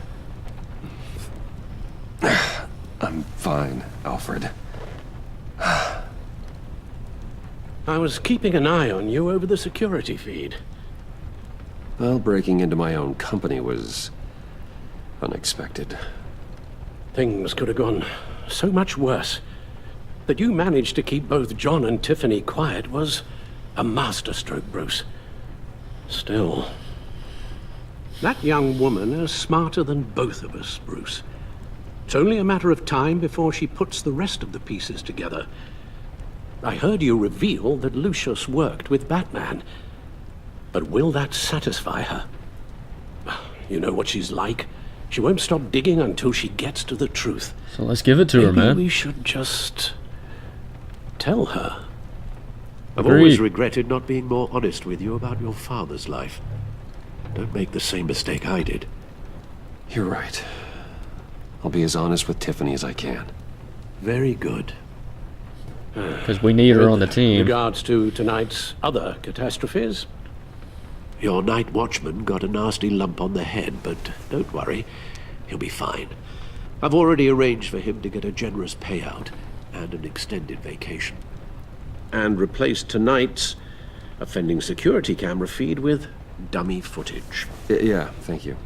I'm fine, Alfred. I was keeping an eye on you over the security feed. Well, breaking into my own company was unexpected. Things could have gone so much worse. That you managed to keep both John and Tiffany quiet was a masterstroke, Bruce. Still, that young woman is smarter than both of us, Bruce. It's only a matter of time before she puts the rest of the pieces together. I heard you reveal that Lucius worked with Batman. But will that satisfy her? You know what she's like. She won't stop digging until she gets to the truth. So let's give it to her, man. Maybe we should just tell her. I've always regretted not being more honest with you about your father's life. Don't make the same mistake I did. You're right. I'll be as honest with Tiffany as I can. Very good. Because we need her on the team. In regards to tonight's other catastrophes? Your night watchman got a nasty lump on the head, but don't worry. He'll be fine. I've already arranged for him to get a generous payout and an extended vacation. And replaced tonight's offending security camera feed with dummy footage. Yeah, thank you.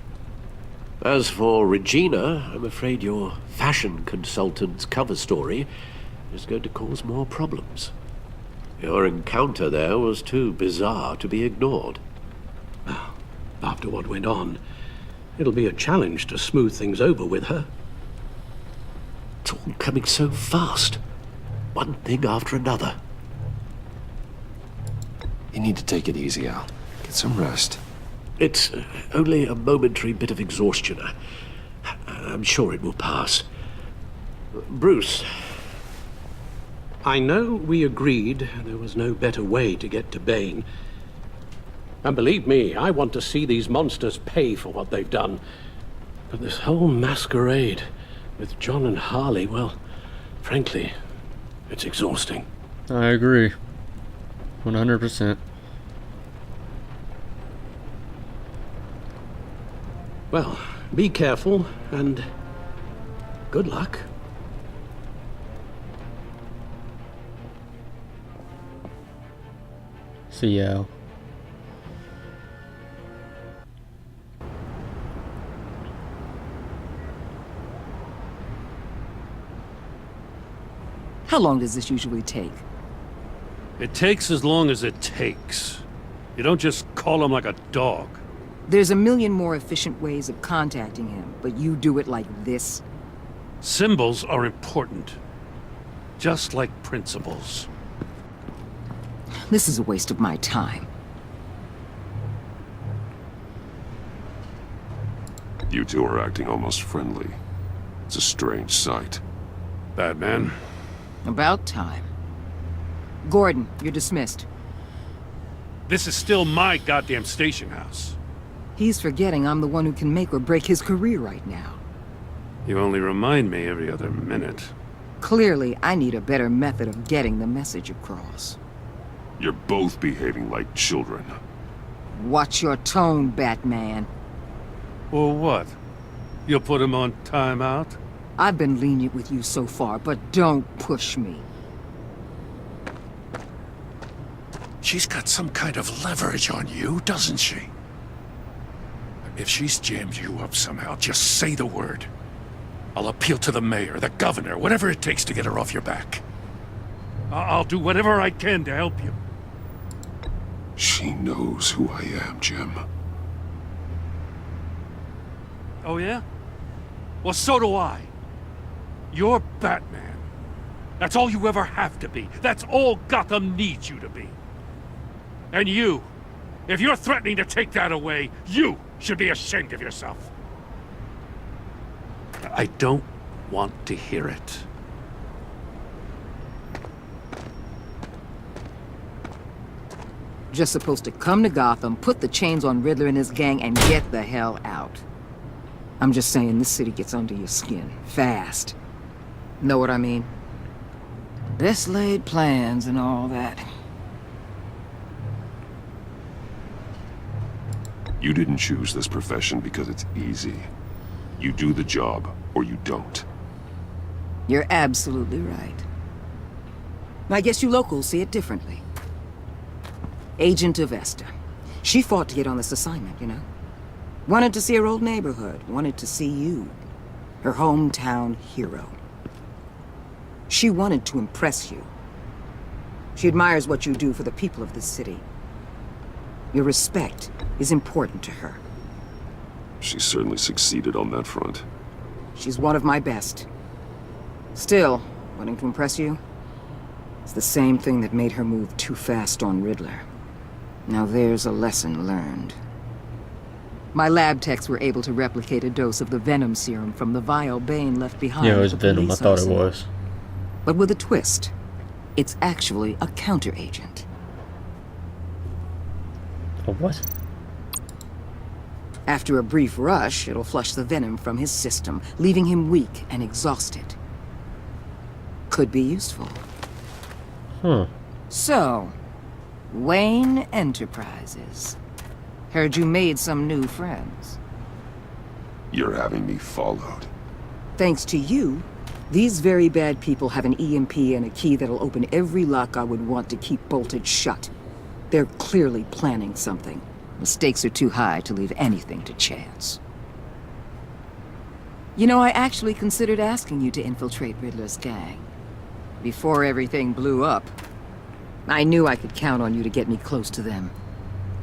As for Regina, I'm afraid your fashion consultant's cover story is going to cause more problems. Your encounter there was too bizarre to be ignored. After what went on, it'll be a challenge to smooth things over with her. It's all coming so fast. One thing after another. You need to take it easy, Al. Get some rest. It's only a momentary bit of exhaustion. I'm sure it will pass. Bruce. I know we agreed there was no better way to get to Bane. And believe me, I want to see these monsters pay for what they've done. But this whole masquerade with John and Harley, well, frankly, it's exhausting. I agree. 100%. Well, be careful, and good luck. See ya. How long does this usually take? It takes as long as it takes. You don't just call him like a dog. There's a million more efficient ways of contacting him, but you do it like this? Symbols are important. Just like principles. This is a waste of my time. You two are acting almost friendly. It's a strange sight. Batman. About time. Gordon, you're dismissed. This is still my goddamn station house. He's forgetting I'm the one who can make or break his career right now. You only remind me every other minute. Clearly, I need a better method of getting the message across. You're both behaving like children. Watch your tone, Batman. Or what? You'll put him on timeout? I've been lenient with you so far, but don't push me. She's got some kind of leverage on you, doesn't she? If she's jammed you up somehow, just say the word. I'll appeal to the mayor, the governor, whatever it takes to get her off your back. I'll do whatever I can to help you. She knows who I am, Jim. Oh yeah? Well, so do I. You're Batman. That's all you ever have to be. That's all Gotham needs you to be. And you, if you're threatening to take that away, you should be ashamed of yourself. I don't want to hear it. Just supposed to come to Gotham, put the chains on Riddler and his gang, and get the hell out. I'm just saying, this city gets under your skin. Fast. Know what I mean? Best laid plans and all that. You didn't choose this profession because it's easy. You do the job, or you don't. You're absolutely right. I guess you locals see it differently. Agent of Vesta. She fought to get on this assignment, you know? Wanted to see her old neighborhood, wanted to see you. Her hometown hero. She wanted to impress you. She admires what you do for the people of this city. Your respect is important to her. She certainly succeeded on that front. She's one of my best. Still, wanting to impress you? It's the same thing that made her move too fast on Riddler. Now there's a lesson learned. My lab techs were able to replicate a dose of the venom serum from the vial Bane left behind. Yeah, it was at the venom. I police thought it arsenal. was. But with a twist. It's actually a counter-agent. A what? After a brief rush, it'll flush the venom from his system, leaving him weak and exhausted. Could be useful. Huh. So, Wayne Enterprises. Heard you made some new friends. You're having me followed. Thanks to you, these very bad people have an EMP and a key that'll open every lock I would want to keep bolted shut. They're clearly planning something. The stakes are too high to leave anything to chance. You know, I actually considered asking you to infiltrate Riddler's gang. Before everything blew up, I knew I could count on you to get me close to them.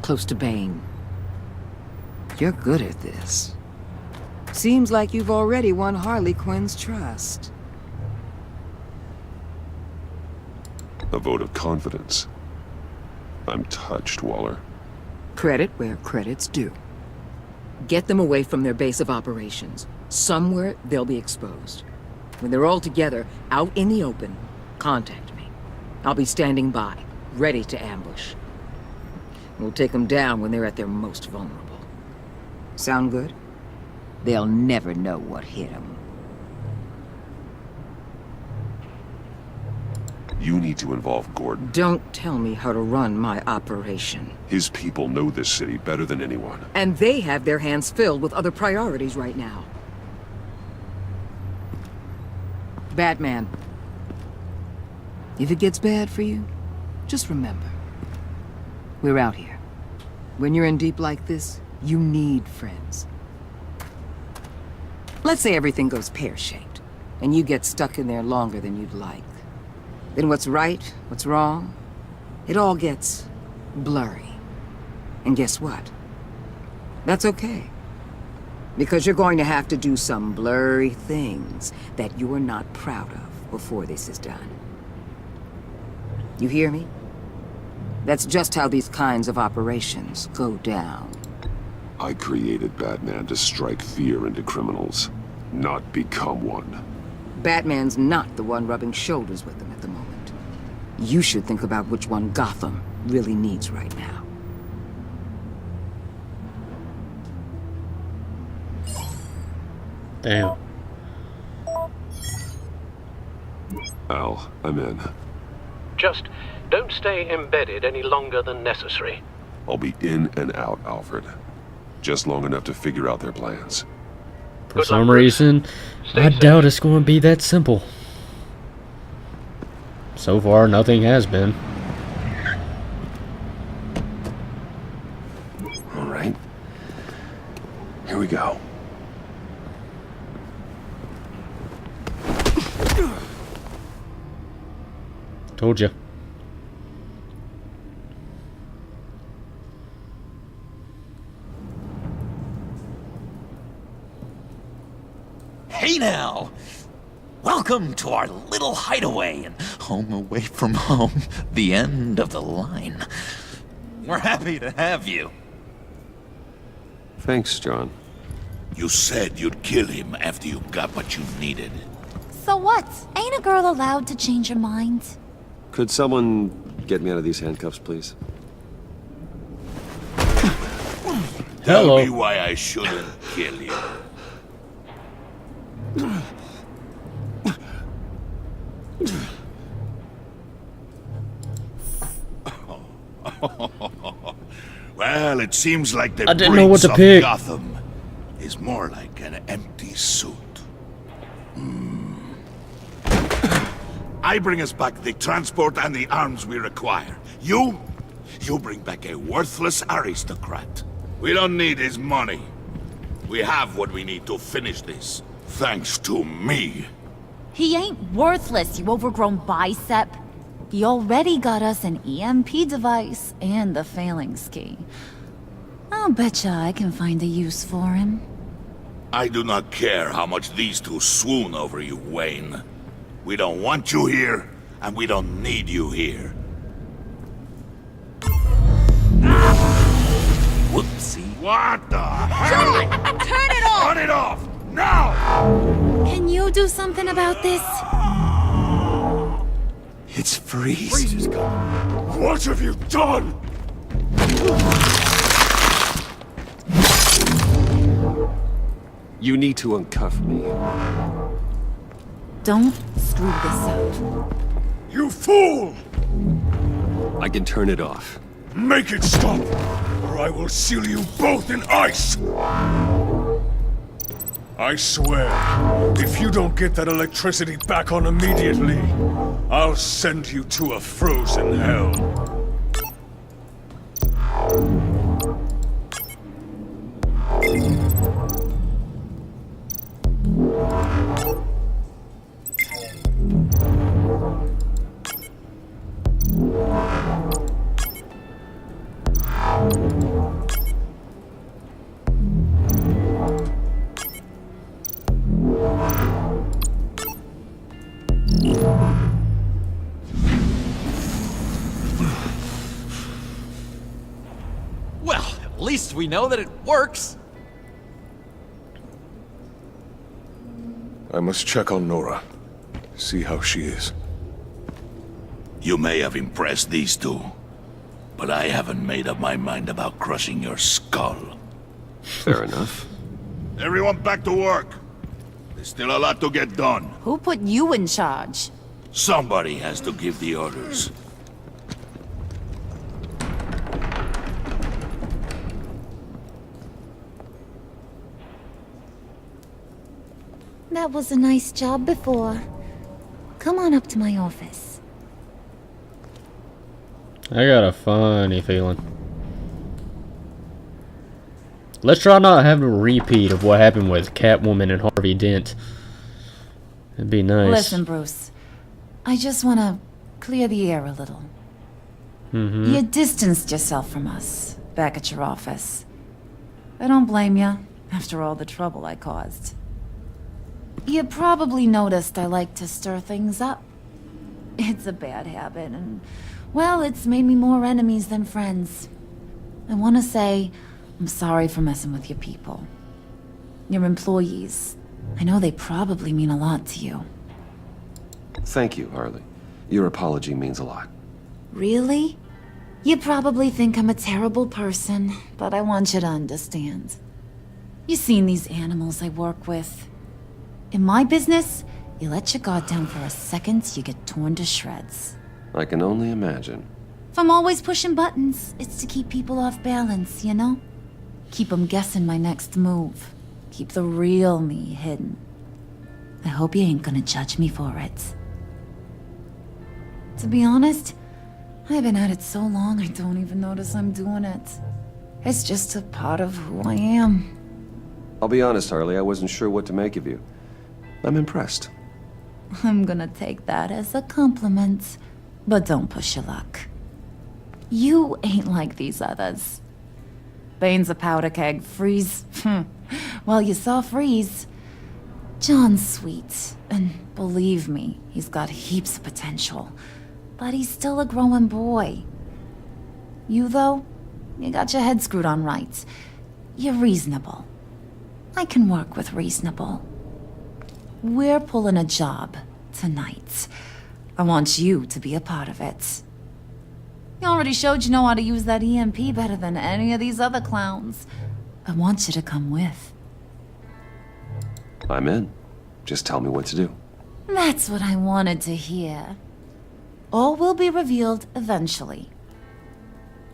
Close to Bane. You're good at this. Seems like you've already won Harley Quinn's trust. A vote of confidence. I'm touched, Waller. Credit where credit's due. Get them away from their base of operations. Somewhere they'll be exposed. When they're all together, out in the open, contact me. I'll be standing by, ready to ambush. We'll take them down when they're at their most vulnerable. Sound good? They'll never know what hit them. You need to involve Gordon. Don't tell me how to run my operation. His people know this city better than anyone. And they have their hands filled with other priorities right now. Batman. If it gets bad for you, just remember. We're out here. When you're in deep like this, you need friends. Let's say everything goes pear-shaped, and you get stuck in there longer than you'd like. Then what's right, what's wrong, it all gets blurry. And guess what? That's okay. Because you're going to have to do some blurry things that you're not proud of before this is done. You hear me? That's just how these kinds of operations go down. I created Batman to strike fear into criminals, not become one. Batman's not the one rubbing shoulders with them at the moment. You should think about which one Gotham really needs right now. Damn. Al, I'm in. Just don't stay embedded any longer than necessary. I'll be in and out, Alfred. Just long enough to figure out their plans. For some reason, I doubt it's going to be that simple. So far, nothing has been. All right. Here we go. Told you. Hey now! Welcome to our little hideaway and home away from home, the end of the line. We're happy to have you. Thanks, John. You said you'd kill him after you got what you needed. So what? Ain't a girl allowed to change her mind? Could someone get me out of these handcuffs, please? Tell me why I shouldn't kill you. Well, Well, it seems like the I didn't know what bricks to of pick. Gotham is more like an empty suit. I bring us back the transport and the arms we require. You bring back a worthless aristocrat. We don't need his money. We have what we need to finish this, thanks to me. He ain't worthless, you overgrown bicep. He already got us an EMP device and the phalanx key. I'll betcha I can find a use for him. I do not care how much these two swoon over you, Wayne. We don't want you here, and we don't need you here. Whoopsie. What the hell? John, turn it off! Turn it off! Now! Can you do something about this? It's Freeze. Freeze is coming. What have you done? You need to uncuff me. Don't screw this up. You fool! I can turn it off. Make it stop, or I will seal you both in ice! I swear, if you don't get that electricity back on immediately, I'll send you to a frozen hell. Well, at least we know that it works. I must check on Nora. See how she is. You may have impressed these two, but I haven't made up my mind about crushing your skull. Fair enough. Everyone back to work. There's still a lot to get done. Who put you in charge? Somebody has to give the orders. That was a nice job before. Come on up to my office. I got a funny feeling. Let's try not having a repeat of what happened with Catwoman and Harvey Dent. It'd be nice. Listen, Bruce. I just want to clear the air a little. You distanced yourself from us back at your office. I don't blame you, after all the trouble I caused. You probably noticed I like to stir things up. It's a bad habit, and, well, it's made me more enemies than friends. I want to say I'm sorry for messing with your people. Your employees. I know they probably mean a lot to you. Thank you, Harley. Your apology means a lot. Really? You probably think I'm a terrible person, but I want you to understand. You've seen these animals I work with. In my business, you let your guard down for a second, you get torn to shreds. I can only imagine. If I'm always pushing buttons, it's to keep people off balance, you know? Keep them guessing my next move. Keep the real me hidden. I hope you ain't gonna judge me for it. To be honest, I've been at it so long I don't even notice I'm doing it. It's just a part of who I am. I'll be honest, Harley, I wasn't sure what to make of you. I'm impressed. I'm gonna take that as a compliment, but don't push your luck. You ain't like these others. Bane's a powder keg, Freeze. Well, you saw Freeze. John's sweet, and believe me, he's got heaps of potential. But he's still a growing boy. You, though, you got your head screwed on right. You're reasonable. I can work with reasonable. We're pulling a job tonight. I want you to be a part of it. You already showed you know how to use that EMP better than any of these other clowns. I want you to come with. I'm in. Just tell me what to do. That's what I wanted to hear. All will be revealed eventually.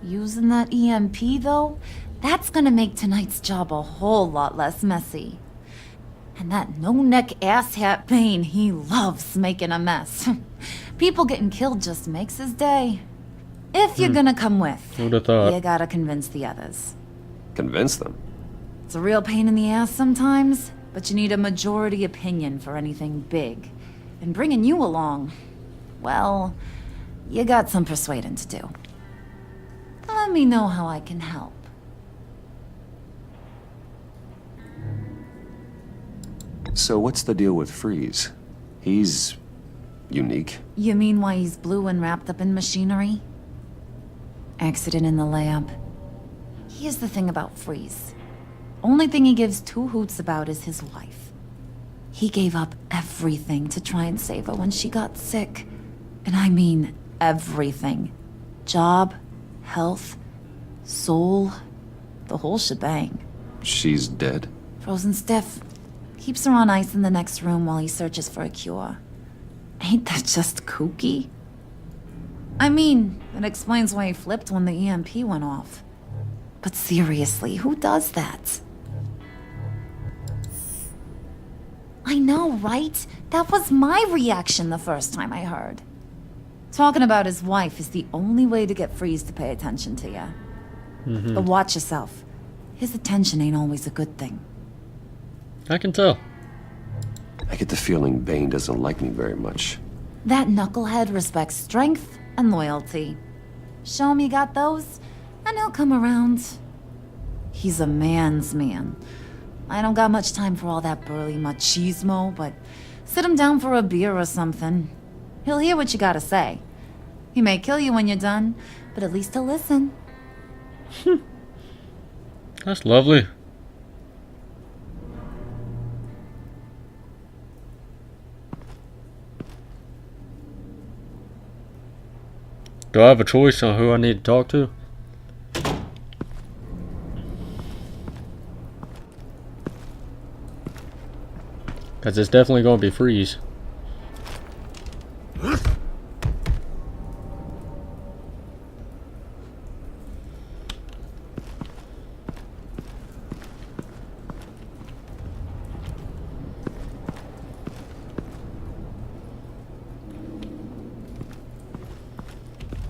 Using that EMP, though, that's gonna make tonight's job a whole lot less messy. And that no-neck asshat Bane, he loves making a mess. People getting killed just makes his day. If you're gonna come with, Who'd have thought? you gotta convince the others. Convince them? It's a real pain in the ass sometimes, but you need a majority opinion for anything big. And bringing you along, well, you got some persuading to do. Let me know how I can help. So what's the deal with Freeze? He's unique. You mean why he's blue and wrapped up in machinery? Accident in the lab. Here's the thing about Freeze. Only thing he gives two hoots about is his wife. He gave up everything to try and save her when she got sick. And I mean everything. Job, health, soul, the whole shebang. She's dead? Frozen stiff. Keeps her on ice in the next room while he searches for a cure. Ain't that just kooky? I mean, it explains why he flipped when the EMP went off. But seriously, who does that? I know, right? That was my reaction the first time I heard. Talking about his wife is the only way to get Freeze to pay attention to you. But watch yourself. His attention ain't always a good thing. I can tell. I get the feeling Bane doesn't like me very much. That knucklehead respects strength and loyalty. Show him you got those, and he'll come around. He's a man's man. I don't got much time for all that burly machismo, but sit him down for a beer or something. He'll hear what you gotta say. He may kill you when you're done, but at least he'll listen. That's lovely. Do I have a choice on who I need to talk to? Because it's definitely going to be Freeze.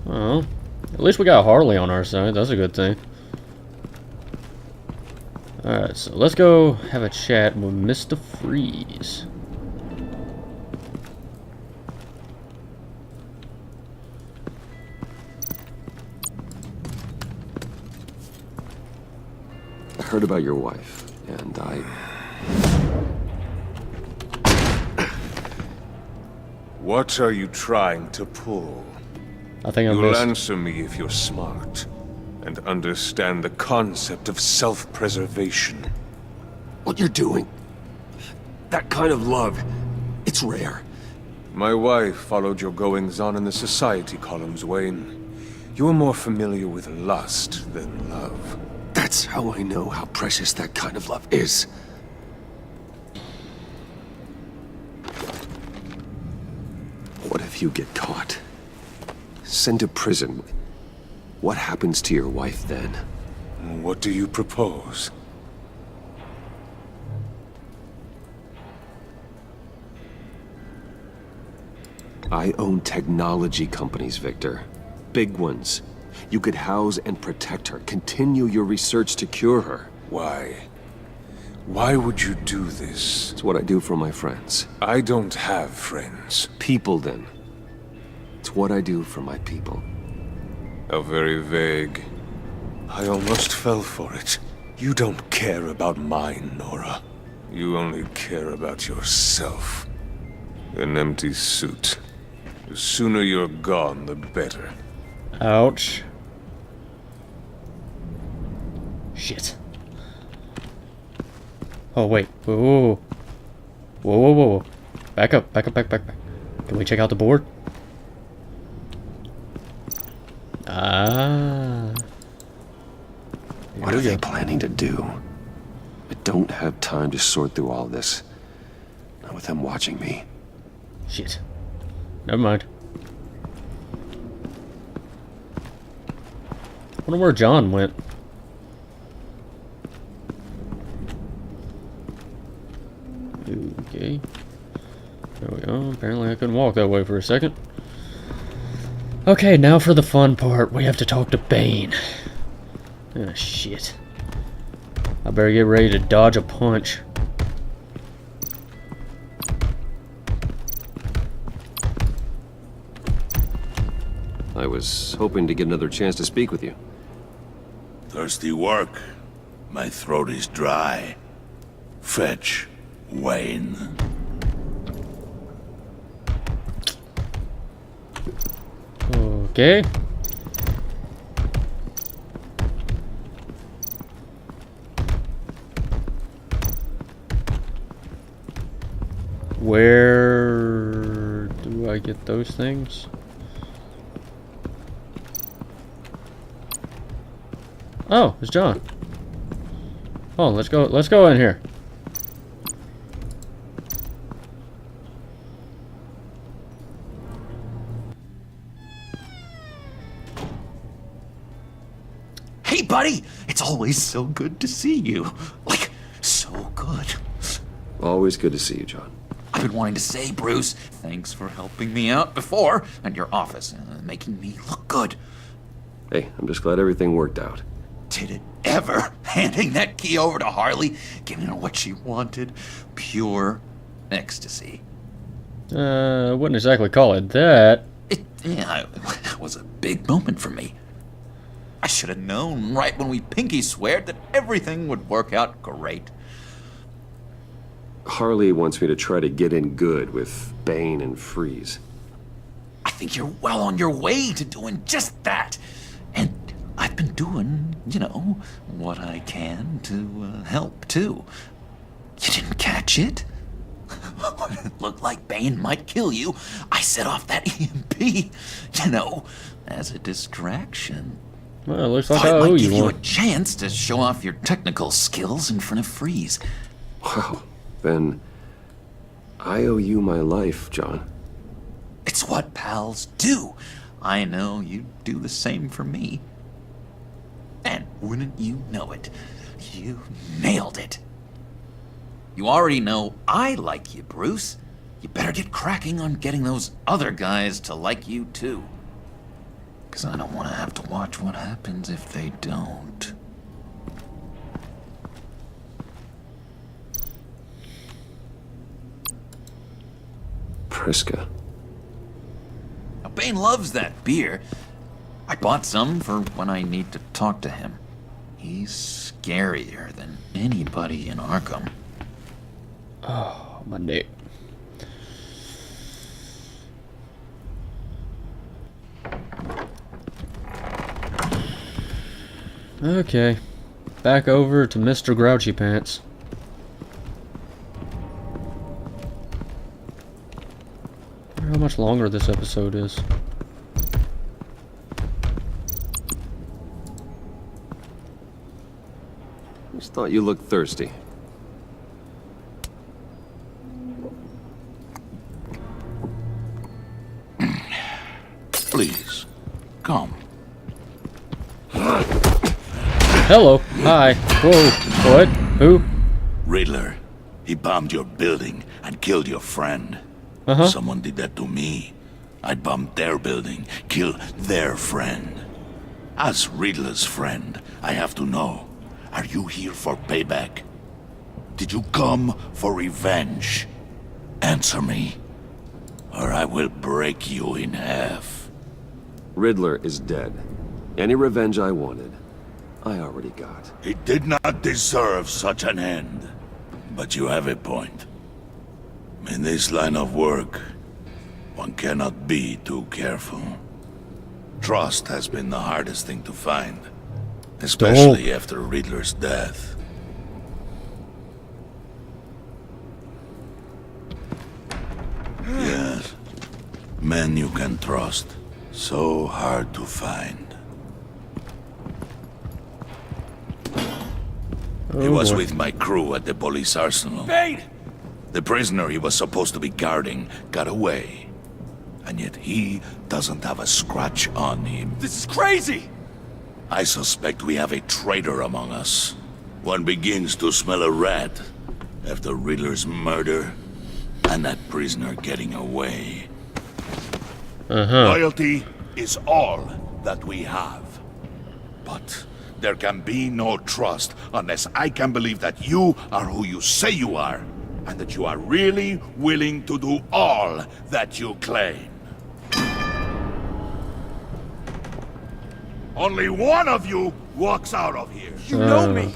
Well, at least we got Harley on our side. That's a good thing. Alright, so let's go have a chat with Mr. Freeze. I heard about your wife, and What are you trying to pull? I think I You'll missed. answer me if you're smart and understand the concept of self-preservation. What you're doing, that kind of love, it's rare. My wife followed your goings-on in the society columns, Wayne. You are more familiar with lust than love. That's how I know how precious that kind of love is. What if you get caught? Sent to prison. What happens to your wife then? What do you propose? I own technology companies, Victor. Big ones. You could house and protect her. Continue your research to cure her. Why? Why would you do this? It's what I do for my friends. I don't have friends. People, then. It's what I do for my people. How very vague. I almost fell for it. You don't care about mine, Nora. You only care about yourself. An empty suit. The sooner you're gone, the better. Ouch. Shit. Oh, wait. Whoa, whoa, whoa. Whoa, whoa, whoa, whoa. Back up, back up, back, back, back. Can we check out the board? Ah. What are they planning to do? I don't have time to sort through all this. Not with them watching me. Shit. Never mind. Wonder where John went. Okay. There we go. Apparently I couldn't walk that way for a second. Okay, now for the fun part. We have to talk to Bane. Ah, shit. I better get ready to dodge a punch. I was hoping to get another chance to speak with you. Thirsty work? My throat is dry. Fetch Wayne. Okay. Where do I get those things? Oh, it's John. Oh, let's go in here. Hey, buddy! It's always so good to see you. Like, so good. Always good to see you, John. I've been wanting to say, Bruce, thanks for helping me out before at your office, making me look good. Hey, I'm just glad everything worked out. Did it ever? Handing that key over to Harley, giving her what she wanted. Pure ecstasy. I wouldn't exactly call it that. It was a big moment for me. I should have known right when we pinky sweared that everything would work out great. Harley wants me to try to get in good with Bane and Freeze. I think you're well on your way to doing just that. And I've been doing, you know, what I can to help, too. You didn't catch it? When it looked like Bane might kill you, I set off that EMP, you know, as a distraction. Well, it looks like Thought I it owe might you give you one. a chance to show off your technical skills in front of Freeze. Wow, then I owe you my life, John. It's what pals do. I know you do the same for me. And wouldn't you know it, you nailed it. You already know I like you, Bruce. You better get cracking on getting those other guys to like you, too. Because I don't want to have to watch what happens if they don't. Priska. Now, Bane loves that beer. I bought some for when I need to talk to him. He's scarier than anybody in Arkham. Oh, my neck. Okay, back over to Mr. Grouchy Pants. I wonder how much longer this episode is. Just thought you looked thirsty. Please, come. Hello. Hi. Whoa. What? Who? Riddler. He bombed your building and killed your friend. Uh-huh. Someone did that to me. I'd bomb their building, kill their friend. As Riddler's friend, I have to know. Are you here for payback? Did you come for revenge? Answer me, or I will break you in half. Riddler is dead. Any revenge I wanted, I already got. He did not deserve such an end. But you have a point. In this line of work, one cannot be too careful. Trust has been the hardest thing to find. Especially after Riddler's death. Yes. Men you can trust. So hard to find. He was boy. with my crew at the police arsenal. Bane! The prisoner he was supposed to be guarding got away. And yet he doesn't have a scratch on him. This is crazy! I suspect we have a traitor among us. One begins to smell a rat after Riddler's murder and that prisoner getting away. Loyalty is all that we have. But there can be no trust unless I can believe that you are who you say you are, and that you are really willing to do all that you claim. Only one of you walks out of here. You know me.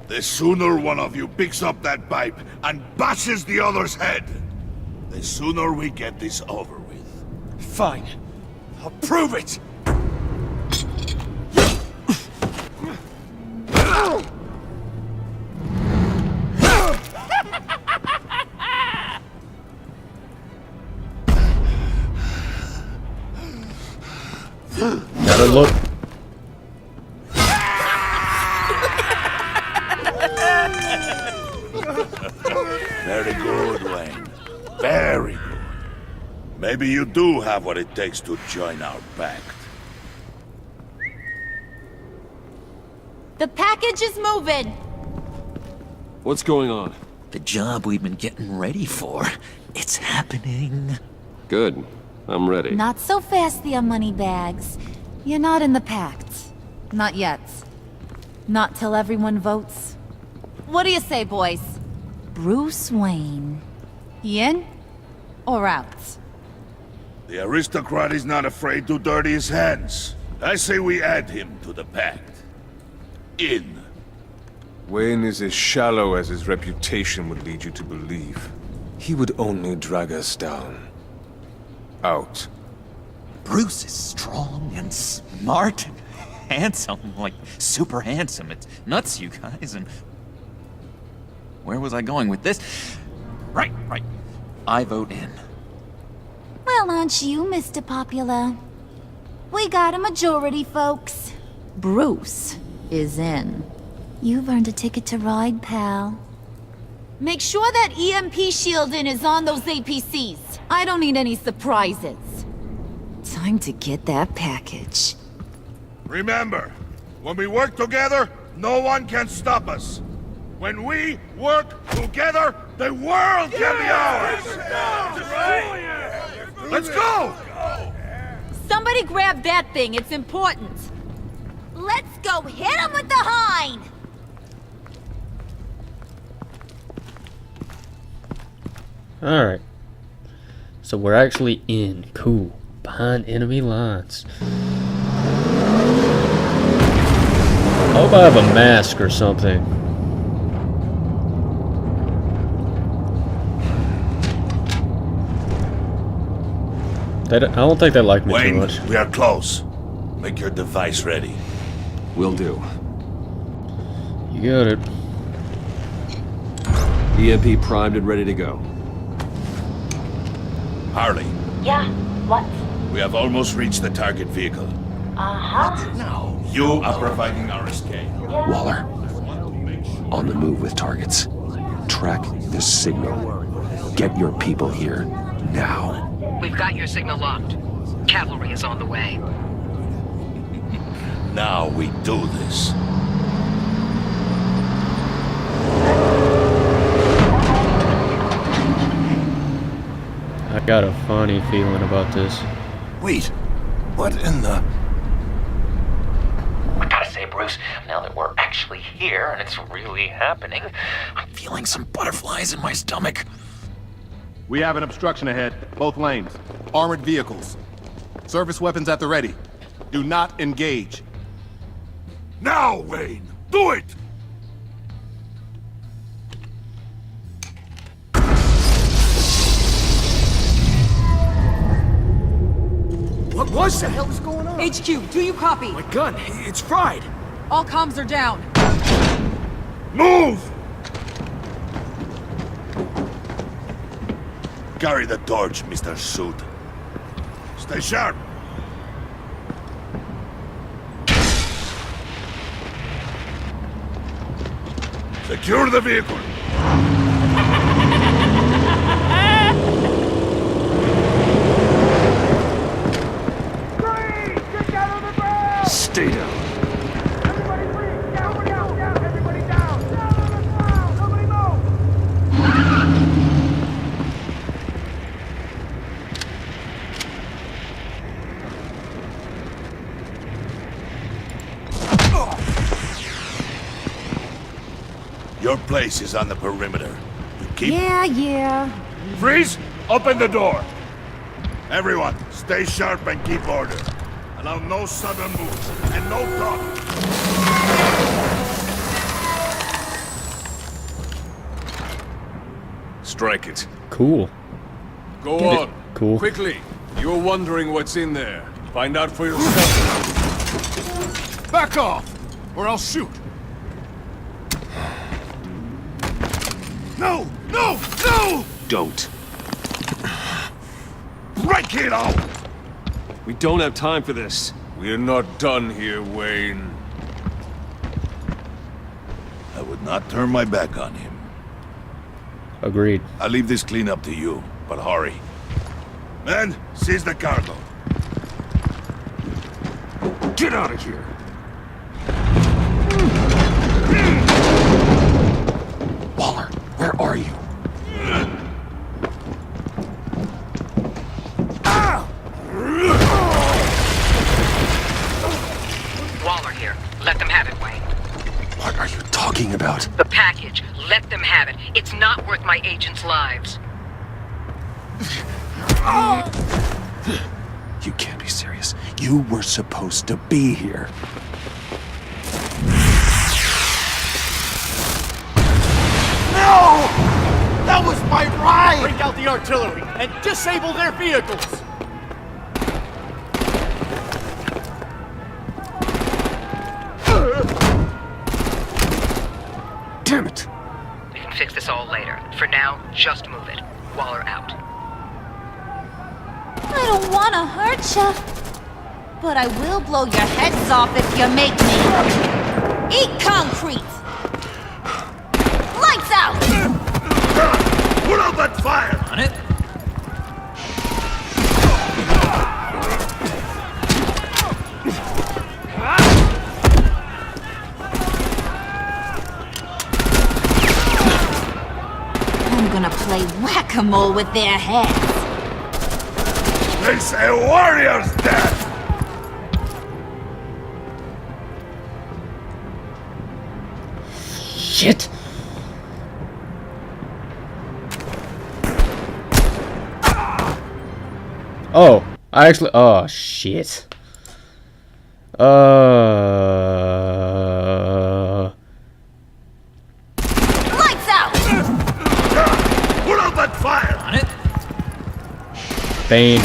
The sooner one of you picks up that pipe and bashes the other's head, the sooner we get this over with. Fine. I'll prove it. Gotta look. Very good, Wayne. Very good. Maybe you do have what it takes to join our pact. The package is moving. What's going on? The job we've been getting ready for. It's happening. Good. I'm ready. Not so fast, the moneybags. You're not in the pact. Not yet. Not till everyone votes. What do you say, boys? Bruce Wayne. He in or out? The aristocrat is not afraid to dirty his hands. I say we add him to the pact. In. Wayne is as shallow as his reputation would lead you to believe. He would only drag us down. Out. Bruce is strong and smart and handsome, like super handsome. It's nuts, you guys, and... Where was I going with this? Right. I vote in. Well, aren't you, Mr. Popular? We got a majority, folks. Bruce is in. You've earned a ticket to ride, pal. Make sure that EMP shielding is on those APCs. I don't need any surprises. Time to get that package. Remember, when we work together, no one can stop us. When we work together, the world can be ours! Let's go! Somebody grab that thing, it's important. Let's go hit him with the hind! Alright. So we're actually in. Cool. Behind enemy lines. I hope I have a mask or something. I don't think they like me Wayne, too much. we are close. Make your device ready. Will do. You got it. EMP primed and ready to go. Harley. Yeah, what? We have almost reached the target vehicle. Uh-huh. No. You are providing our escape. Waller. On the move with targets. Track the signal. Get your people here. Now. We've got your signal locked. Cavalry is on the way. Now we do this. I got a funny feeling about this. Wait, what in the... I gotta say, Bruce, now that we're actually here and it's really happening, I'm feeling some butterflies in my stomach. We have an obstruction ahead, both lanes. Armored vehicles. Service weapons at the ready. Do not engage. Now, Wayne! Do it! What was that? What the hell is going on? HQ, do you copy? My gun, it's fried. All comms are down. Move! Carry the torch, Mr. Suit. Stay sharp. Secure the vehicle. Stay down. Your place is on the perimeter. You keep... Yeah. Freeze! Open the door! Everyone, stay sharp and keep order. Allow no sudden moves, and no talk. Strike it. Cool. Go Get it. on. Cool. Quickly. You're wondering what's in there. Find out for yourself. Back off, or I'll shoot. No! No! No! Don't. Break it out! We don't have time for this. We're not done here, Wayne. I would not turn my back on him. Agreed. I'll leave this clean up to you, but hurry. Men, seize the cargo. Get out of here. Waller, where are you? Waller here. Let them have it, Wayne. What are you talking about? The package. Let them have it. It's not worth my agents' lives. You can't be serious. You were supposed to be here. No! That was my ride! Break out the artillery and disable their vehicles! Damn it! We can fix this all later. For now, just move it. Waller out. I don't want to hurt ya, but I will blow your heads off if you make me. Eat concrete! Lights out! Put out that fire! On it? I'm gonna play whack-a-mole with their heads. They say warrior's dead! Shit! Oh, I actually. Oh, shit. Lights out! Put out that fire! On it? Bane.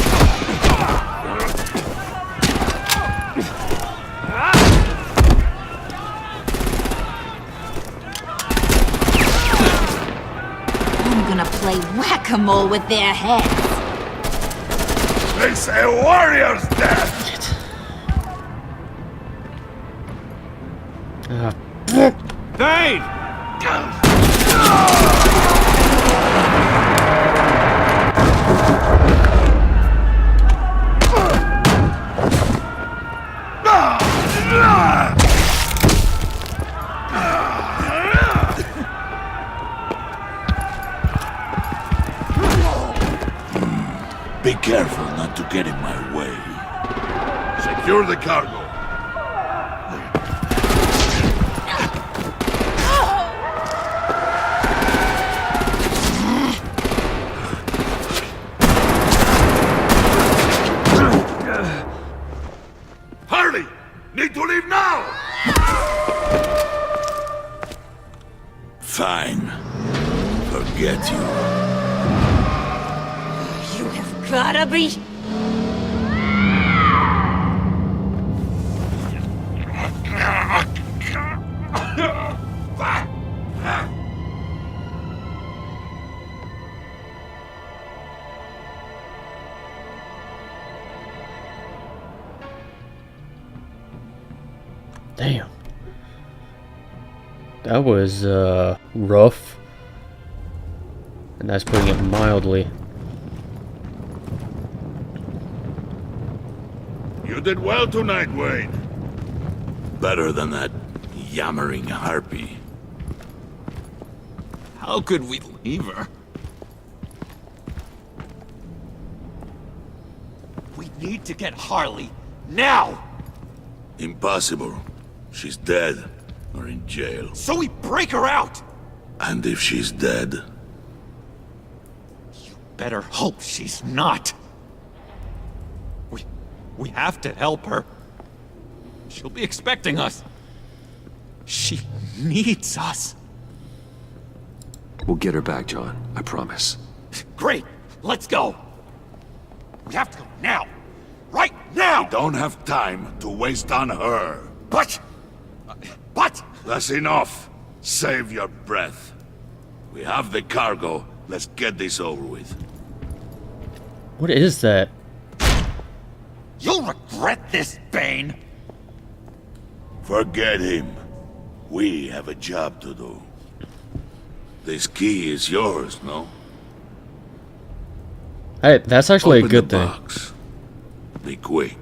I'm gonna play whack-a-mole with their heads. They say warrior's dead! Dane! Be careful not to get in my way. Secure the cargo. Hurry! Need to leave now! Fine. Forget you. You have gotta be... Damn. That was, rough. And that's putting it mildly. You did well tonight, Wayne. Better than that yammering harpy. How could we leave her? We need to get Harley, now! Impossible. She's dead or in jail. So we break her out! And if she's dead? Better hope she's not. We have to help her. She'll be expecting us. She needs us. We'll get her back, John. I promise. Great. Let's go. We have to go now. Right now! We don't have time to waste on her. But... That's enough. Save your breath. We have the cargo. Let's get this over with. What is that? You'll regret this, Bane! Forget him. We have a job to do. This key is yours, no? Hey, that's actually Open a good the thing. box. Be quick.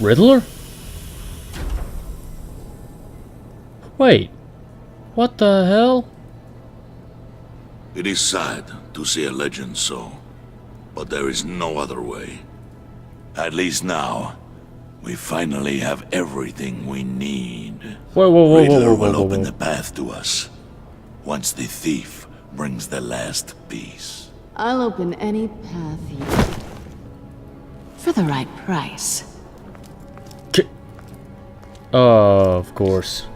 Riddler? Wait. What the hell? It is sad to see a legend so, but there is no other way. At least now, we finally have everything we need. Whoa, Riddler will open the path to us, once the thief brings the last piece. I'll open any path you... for the right price. Of course.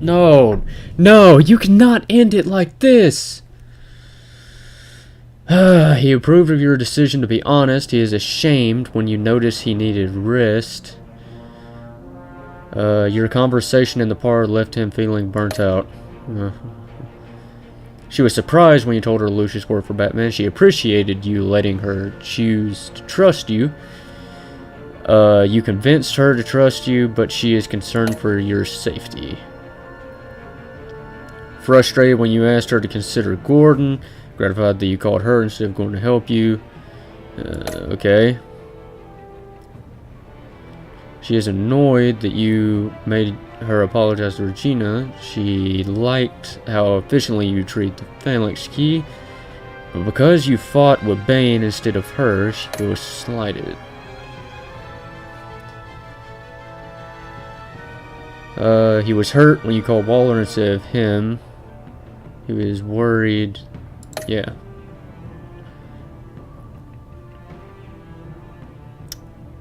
No, no, you cannot end it like this. He approved of your decision to be honest. He is ashamed when you notice he needed rest. Your conversation in the park left him feeling burnt out. She was surprised when you told her Lucius worked for Batman. She appreciated you letting her choose to trust you. You convinced her to trust you, but she is concerned for your safety. Frustrated when you asked her to consider Gordon. Gratified that you called her instead of going to help you. Okay. She is annoyed that you made her apologize to Regina. She liked how efficiently you treat the Phalanx key. But because you fought with Bane instead of her, she feels slighted. He was hurt when you called Waller instead of him. He was worried. Yeah.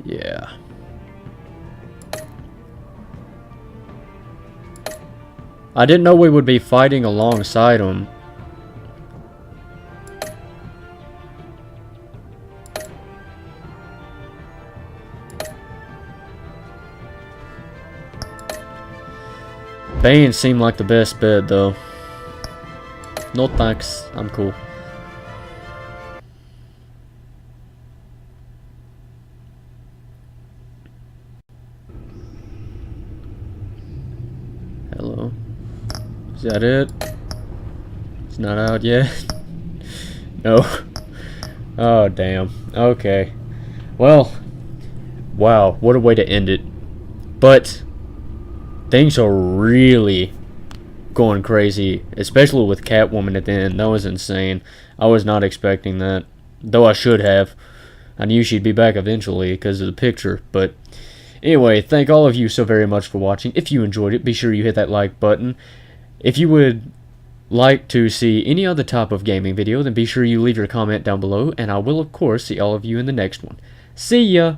Yeah. I didn't know we would be fighting alongside him. Bane seemed like the best bet though. No thanks, I'm cool. Hello. Is that it? It's not out yet? No. Oh, damn. Okay. Well. Wow, what a way to end it. But things are really going crazy, especially with Catwoman at the end. That was insane. I was not expecting that, though I should have. I knew she'd be back eventually because of the picture. But anyway, thank all of you so very much for watching. If you enjoyed it, be sure you hit that like button. If you would like to see any other type of gaming video, then be sure you leave your comment down below, and I will of course see all of you in the next one. See ya!